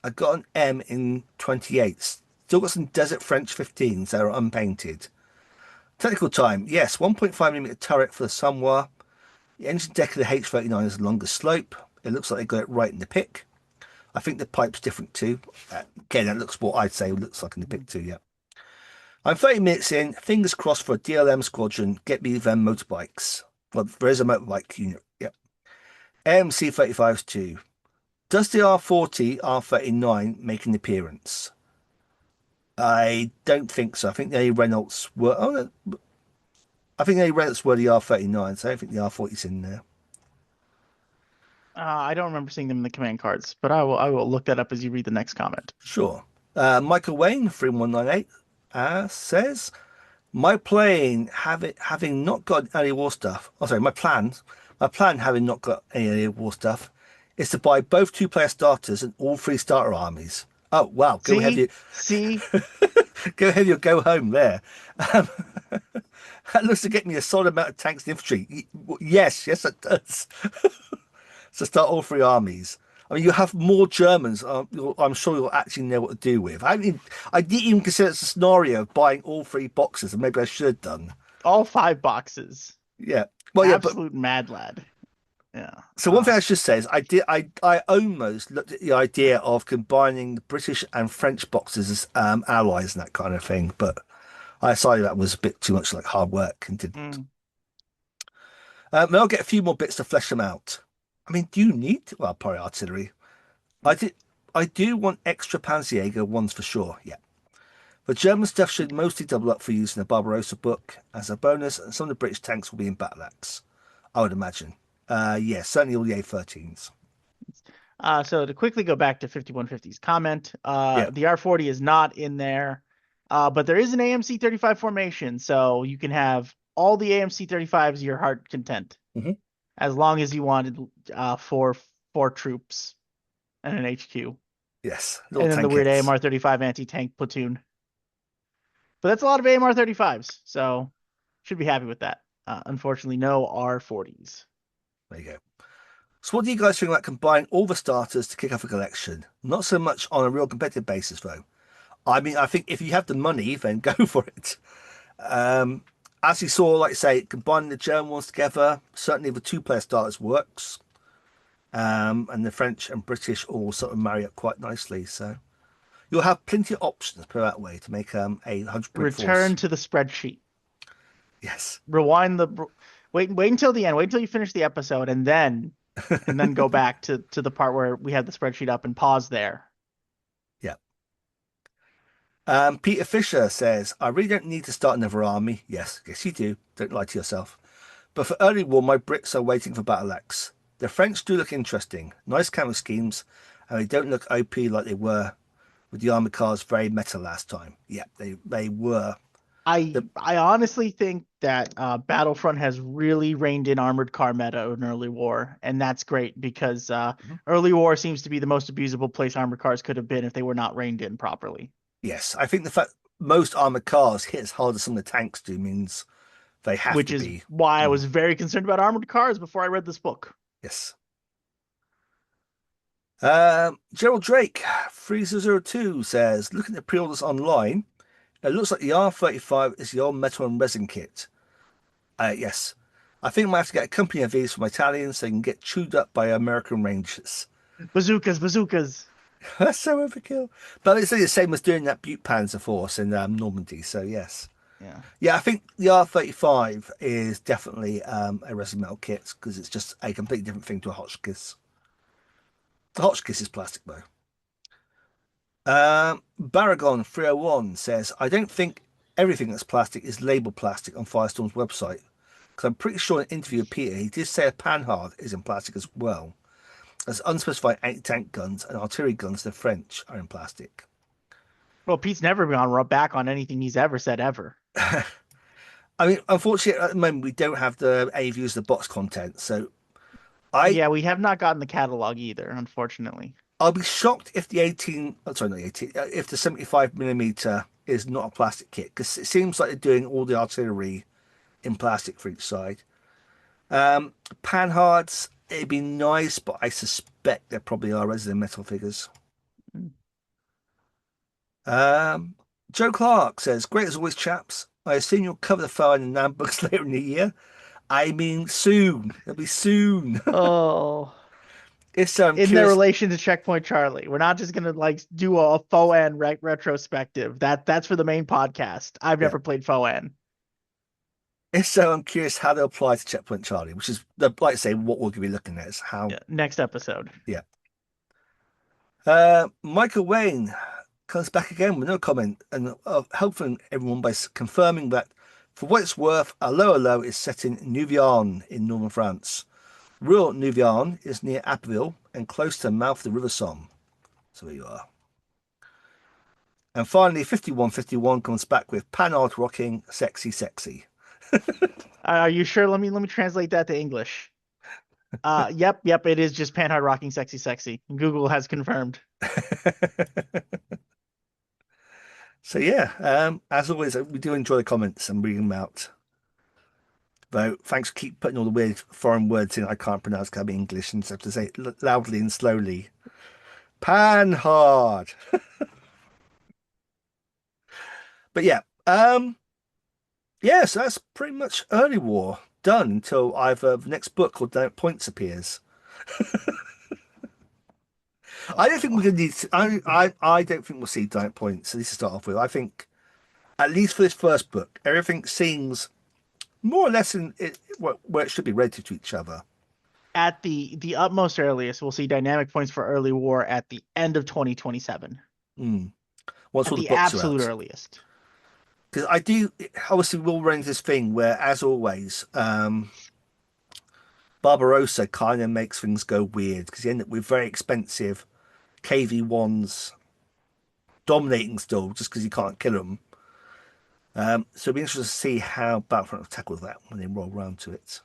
I got an M in 28. Still got some Desert French 15s that are unpainted. Technical time, yes, 1.5mm turret for the Samoa. The engine deck of the H39 is the longest slope. It looks like they got it right in the pick. I think the pipe's different too. Again, that looks what I'd say looks like in the pic too. Yeah. I'm 30 minutes in. Fingers crossed for a DLM squadron. Get me them motorbikes. Well, there is a motorbike unit. Yep. AMC 35s too. Does the R40, R39 make an appearance? I don't think so. I think the Reynolds were. Oh, no, I think the Reynolds were the R39, so I don't think the R40's in there. I don't remember seeing them in the command cards, but I will look that up as you read the next comment. Sure. Michael Wayne, 3198, says, my plane having not got any war stuff. Oh, sorry, my plan having not got any war stuff is to buy both two-player starters and all three starter armies. Oh, wow. See, Go ahead, your go home there. Um, that looks to get me a solid amount of tanks and infantry. Yes, it does. So start all three armies. I mean, you have more Germans. I'm sure you'll actually know what to do with. I didn't even consider it's a scenario of buying all three boxes, and maybe I should have done. all 5 boxes. Yeah. Well, yeah, but Absolute mad lad. Yeah. so one thing I should say is I almost looked at the idea of combining the British and French boxes as allies and that kind of thing, but I decided that was a bit too much like hard work and didn't. Mm. And I'll get a few more bits to flesh them out. I mean, do you need well, probably artillery. I did. I do want extra Panzerjäger ones for sure. Yeah, the German stuff should mostly double up for using the Barbarossa book as a bonus, and some of the British tanks will be in battle axe. I would imagine. Yeah, certainly all the A13s. So to quickly go back to 5150's comment, Yeah. the R40 is not in there, but there is an AMC 35 formation, so you can have all the AMC 35s your heart content, Hmm. as long as you wanted four troops and an HQ, Yes, little and then the weird tankettes. AMR 35 anti-tank platoon. But that's a lot of AMR 35s, so should be happy with that. Unfortunately, no R40s. There you go. So, what do you guys think about combining all the starters to kick off a collection? Not so much on a real competitive basis, though. I mean, I think if you have the money, then go for it. Um, as you saw, like I say, combining the German ones together, certainly the two-player starters works. And the French and British all sort of marry up quite nicely. So you'll have plenty of options, put it that way, to make a 100-point Return force. to the spreadsheet. Yes. Rewind the wait until the end. Wait until you finish the episode, and then go back to the part where we had the spreadsheet up and pause there. Yeah. Peter Fisher says, I really don't need to start another army. Yes, you do. Don't lie to yourself. But for early war, my Brits are waiting for battle axe. The French do look interesting. Nice camera schemes, and they don't look OP like they were with the armored cars very meta last time. Yeah, they were. I The, I honestly think that Battlefront has really reined in armored car meta in early war, and that's great because early war seems to be the most abusable place armored cars could have been if they were not reined in properly. yes, I think the fact most armored cars hit as hard as some of the tanks do means they have Which to is be. why I Mm, was very concerned about armored cars before I read this book. yes. Gerald Drake, 3002 says, looking at pre-orders online, it looks like the R35 is the old metal and resin kit. Yes. I think I might have to get a company of these from Italians so they can get chewed up by American Rangers. Bazookas. That's so overkill. But it's the same as doing that Butte Panzer Force in Normandy, so yes. Yeah. Yeah, I think the R35 is definitely a resin metal kit because it's just a completely different thing to a Hotchkiss. The Hotchkiss is plastic though. Baragon 301 says, I don't think everything that's plastic is labeled plastic on Firestorm's website. Because I'm pretty sure in an interview with Peter, he did say a panhard is in plastic as well. As unspecified anti-tank guns and artillery guns, the French are in plastic. Well, Pete's never gone back on anything he's ever said ever. I mean, unfortunately, at the moment, we don't have the any views of the box content. So I, Yeah, we have not gotten the catalog either, unfortunately. I'll be shocked if the 18, oh, sorry, not the 18, if the 75 millimeter is not a plastic kit because it seems like they're doing all the artillery in plastic for each side. Panhards, it'd be nice, but I suspect there probably are resin metal figures. Mm. Joe Clark says, great as always, chaps. I assume you'll cover the file in the NAM books later in the year. I mean, soon. It'll be soon. Oh, If so, I'm in their curious. relation to Checkpoint Charlie. We're not just gonna like do a Foan retrospective. That's for the main podcast. I've Yeah. never played Foan. If so, I'm curious how they apply to Checkpoint Charlie, which is like I say, what we're going to be looking at is how. Yeah, next episode. Yeah. Michael Wayne comes back again with no comment and helping everyone by confirming that, for what it's worth, Allo Allo is set in Nouvion in northern France. Real Nouvion is near Abbeville and close to the mouth of the River Somme. So there you are. And finally, 5151 comes back with pan art rocking, sexy, sexy. Are you sure? Let me translate that to English. Yep. It is just Panhard rocking sexy, sexy. Google has confirmed. So yeah, as always, we do enjoy the comments and reading them out. Though, thanks for keep putting all the weird foreign words in I can't pronounce because I'm English and so I have to say it loudly and slowly. Panhard. But yeah, yeah, so that's pretty much early war done until either the next book called Down Points appears. I don't think Oh, we're gonna need to, I don't think we'll see Giant Points, so this to start off with. I think at least for this first book, everything seems more or less in it where it should be relative to each other. at the utmost earliest, we'll see dynamic points for early war at the end of 2027. Mm. Once At all the the books are absolute out. earliest. Because I do obviously we'll run into this thing where, as always, Barbarossa kind of makes things go weird because you end up with very expensive KV1s dominating still just because you can't kill them. So it'll be interesting to see how Battlefront tackles that when they roll around to it.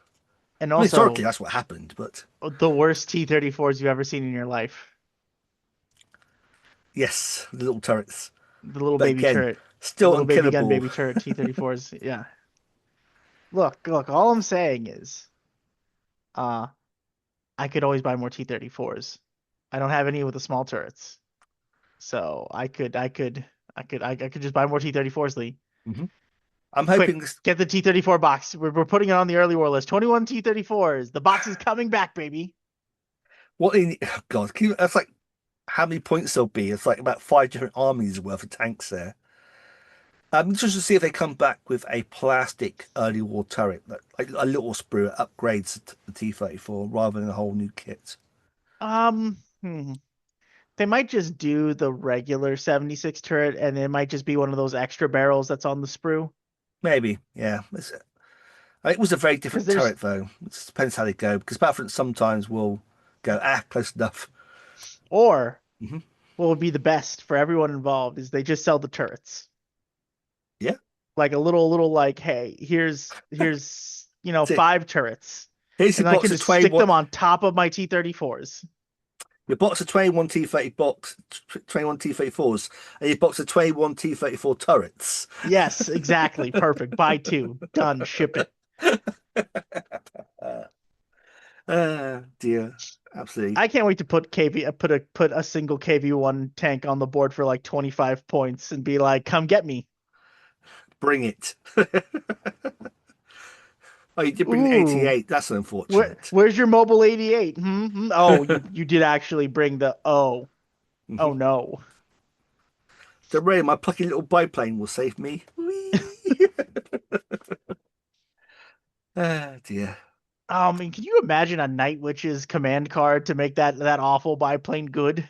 And I mean, historically, also that's what happened, but the worst T-34s you've ever seen in your life. yes, the little turrets. The little But baby again, turret. The still little baby gun unkillable. baby turret T-34s. Yeah. Look, all I'm saying is uh I could always buy more T-34s. I don't have any with the small turrets. So I could just buy more T-34s, Lee. Mhm. I'm Quick, hoping this. get the T-34 box. We're putting it on the early war list. 21 T-34s. The box is coming back, baby. What in? Oh God, that's like how many points there'll be. It's like about five different armies worth of tanks there. Just to see if they come back with a plastic early war turret, like a little sprue upgrades the T-34 rather than a whole new kit. Um, hmm. They might just do the regular 76 turret, and it might just be one of those extra barrels that's on the sprue. Maybe, yeah. It was a very Because different there's, turret, though. It just depends how they go. Because Battlefront sometimes will go, close enough. or Hmm. what would be the best for everyone involved is they just sell the turrets. Yeah, Like a little like, hey, here's that's it. five turrets, Here's your and I box can of just stick 21. them on top of my T-34s. Your box of 21 T-30 box, 21 T-34s, and your box of 21 T-34 turrets. Yes, exactly. Perfect. Buy two. Done. Ship it. Uh, dear, absolutely. I can't wait to put put a single KV1 tank on the board for like 25 points and be like, "Come get me." Bring it. Oh, you did bring the Ooh. 88. That's unfortunate. Where's your mobile 88? Hmm? Oh, you did actually bring the oh Hmm. no. Don't worry, my plucky little biplane will save me. Whee! Ah, dear. I mean, can you imagine a Night Witch's command card to make that awful biplane good?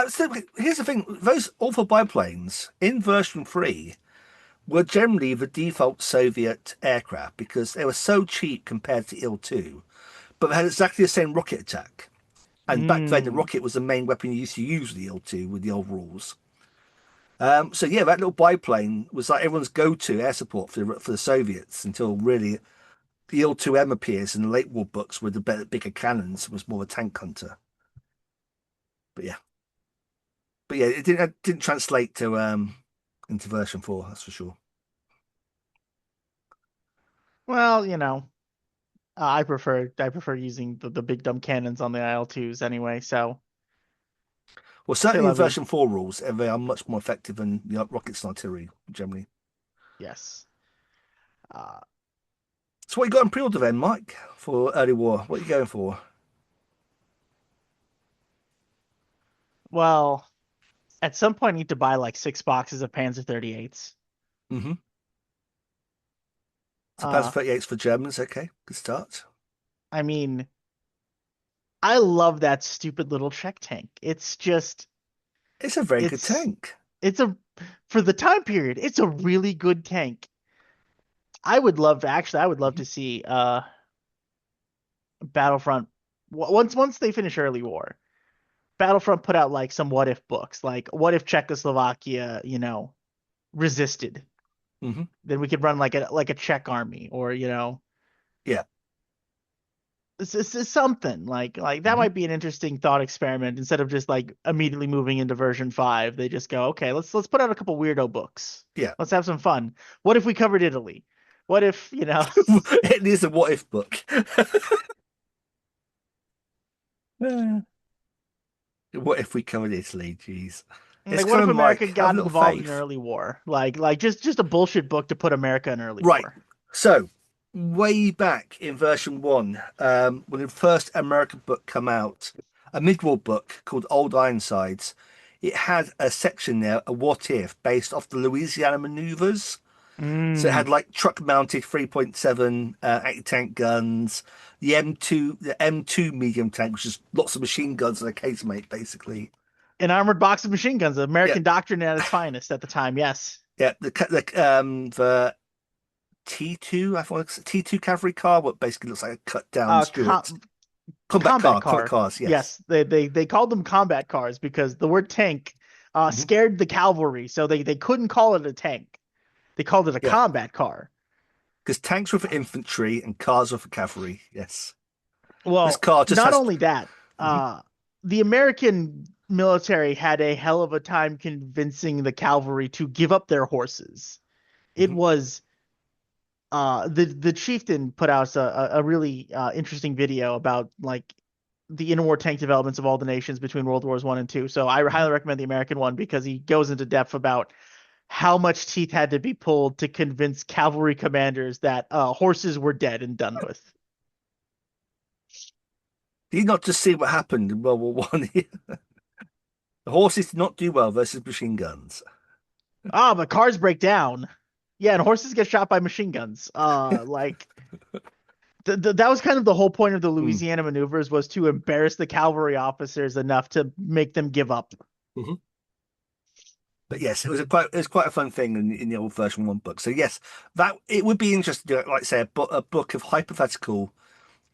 So here's the thing: those awful biplanes in version 3 were generally the default Soviet aircraft because they were so cheap compared to Il-2, but they had exactly the same rocket attack. And back then, the Hmm. rocket was the main weapon you used to use with the Il-2 with the old rules. So yeah, that little biplane was like everyone's go-to air support for the Soviets until really the Il-2M appears in the late war books with the better, bigger cannons was more of a tank hunter. But yeah, it didn't translate to into version 4, that's for sure. Well, I prefer using the big dumb cannons on the IL-2s anyway, so Well, c'est certainly in la vie. version 4 rules, they are much more effective than rockets and artillery generally. Yes. Uh, So what you got in pre-order then, Mike, for early war? What are you going for? Well, at some point, I need to buy like 6 boxes of Panzer 38s. Hmm. So Panzer Uh, 38s for Germans. Okay, good start. I mean, I love that stupid little Czech tank. It's just, It's a very good it's, tank. it's a, for the time period, it's a really good tank. I would love Hmm. to see, Battlefront, once they finish early war, Battlefront put out like some what if books, like what if Czechoslovakia, resisted? Hmm. Then we could run like a Czech army, or Yeah. it's something like that Hmm. might be an interesting thought experiment. Instead of just like immediately moving into version 5, they just go, okay, let's put out a couple weirdo books. Yeah. Let's have some fun. What if we covered Italy? What if, It is a what if book. What if we covered Italy? Jeez. It's like what if kind of America like have a got little involved in faith. early war? Like just a bullshit book to put America in early Right. war. So, way back in version one, when the first American book come out, a mid-war book called Old Ironsides, it had a section there, a what if, based off the Louisiana maneuvers. So it Mm. had like truck-mounted 3.7 anti-tank guns, the M2 medium tank, which is lots of machine guns and a casemate, basically. An armored box of machine guns, the Yeah, American doctrine at its finest at the time. Yes. yeah. The T2, I thought it's a T2 cavalry car, what basically looks like a cut down Uh, Stuart. com combat Combat car. cars, yes. Yes, they called them combat cars because the word tank Hmm. scared the cavalry, so they couldn't call it a tank. They called it a Yeah, combat car. because tanks were for infantry and cars were for cavalry. Yes, this Well, car just not has. only that, Mhm, the American military had a hell of a time convincing the cavalry to give up their horses. It mhm, was the chieftain put out a really interesting video about like the interwar tank developments of all the nations between World Wars One and Two. So I mhm. highly recommend the American one because he goes into depth about how much teeth had to be pulled to convince cavalry commanders that horses were dead and done with. Did you not just see what happened in World War One? The horses did not do well versus machine guns. Ah, but cars break down. Yeah, and horses get shot by machine guns. Like that was kind of the whole point of the Mm. Louisiana maneuvers, was to embarrass the cavalry officers enough to make them give up. Mhm. But yes, it was quite a fun thing in the old version one book. So yes, that it would be interesting to do, like say a book of hypothetical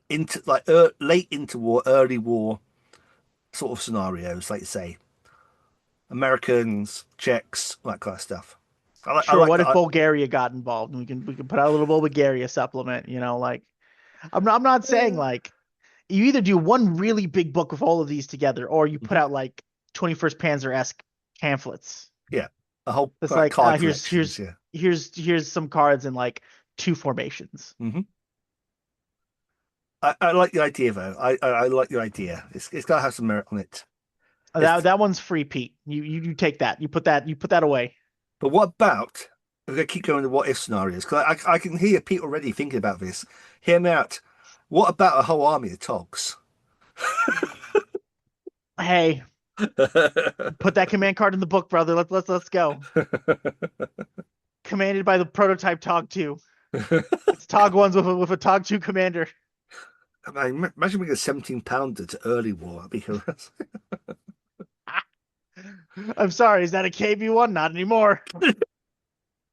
into like late into war, early war sort of scenarios, like say Americans, Czechs, that kind of stuff. I Sure, like what if that. Bulgaria got involved? And we can put out a little Bulgaria supplement, like I'm not saying Uh, like you either do one really big book with all of these together, or you put mhm. out like 21st Panzer-esque pamphlets. Yeah, a whole That's like like card here's collections. here's Yeah. here's some cards in like two formations. Hmm. I like the idea though. I like the idea. It's got to have some merit on it. That It's that one's free, Pete. You take that. You put that away. but what about we're gonna keep going to what if scenarios? Because I can hear Pete already thinking about this. Hear me out. What about a whole army of togs? Hey, put that command card in the book, brother. Let's go. Commanded by the prototype Tog 2. It's Tog 1s with a Tog 2 commander. I mean, imagine being a 17 pounder to early war. That'd be hilarious. I'm sorry, is that a KB1? Not anymore.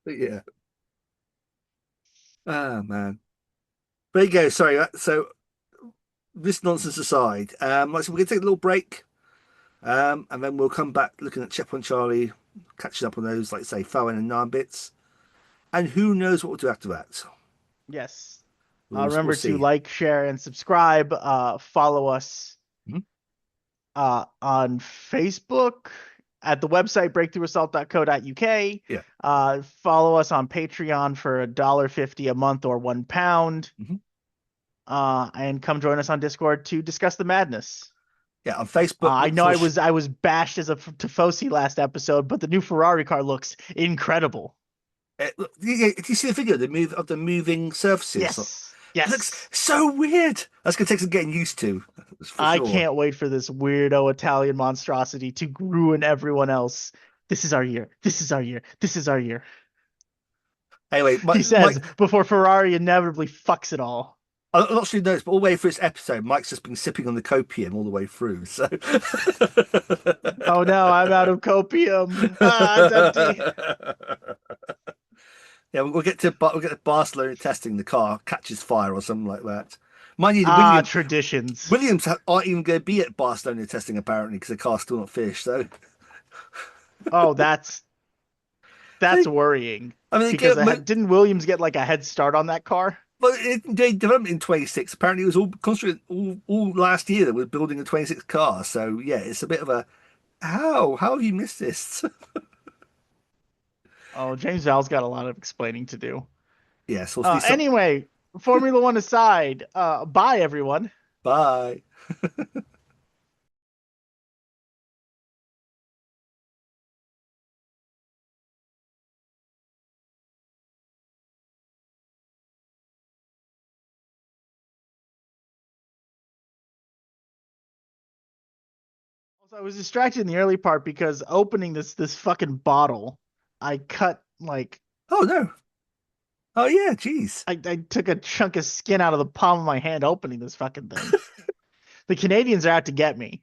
But yeah. Ah man. There you go. Sorry. So this nonsense aside, like so we're gonna take a little break, and then we'll come back looking at Checkpoint Charlie, catching up on those, like say, Farron and Nine bits, and who knows what we'll do after that. Yes. We'll Remember to see. like, share, and subscribe. Follow us Mhm. on Facebook at the website breakthroughassault.co.uk. Yeah. Follow us on Patreon for $1.50 a month or £1. Hmm. And come join us on Discord to discuss the madness. Yeah. On Facebook, I look know for I was bashed as a Tifosi last episode, but the new Ferrari car looks incredible. look, did you see the video of the moving surfaces? Yes. It looks Yes. so weird. That's gonna take some getting used to, that's for I sure. can't wait for this weirdo Italian monstrosity to ruin everyone else. This is our year. This is our year. This is our year. Anyway, He Mike, says before Ferrari inevitably fucks it all. I'm not sure you noticed, but all the way through this episode, Mike's just been sipping on the copium all the way through. So, Oh no, I'm out of copium. Ah, it's empty. yeah, we'll get to Barcelona testing the car catches fire or something like that. Mind you, the Ah, traditions. Aren't even going to be at Barcelona testing apparently because the car's still not finished. So, Oh, that's they, worrying I mean, because didn't Williams get like a head start on that car? they developed in 26. Apparently, it was all concentrated all last year. They were building a 26 car. So yeah, it's a bit of a how have you missed this? Oh, James Val's got a lot of explaining to do. Yes, we'll see some. Anyway, Formula One aside, bye everyone. Bye. Also, I was distracted in the early part because opening this fucking bottle, I cut like Oh no. Oh yeah. Jeez. I took a chunk of skin out of the palm of my hand opening this fucking thing. The Canadians are out to get me.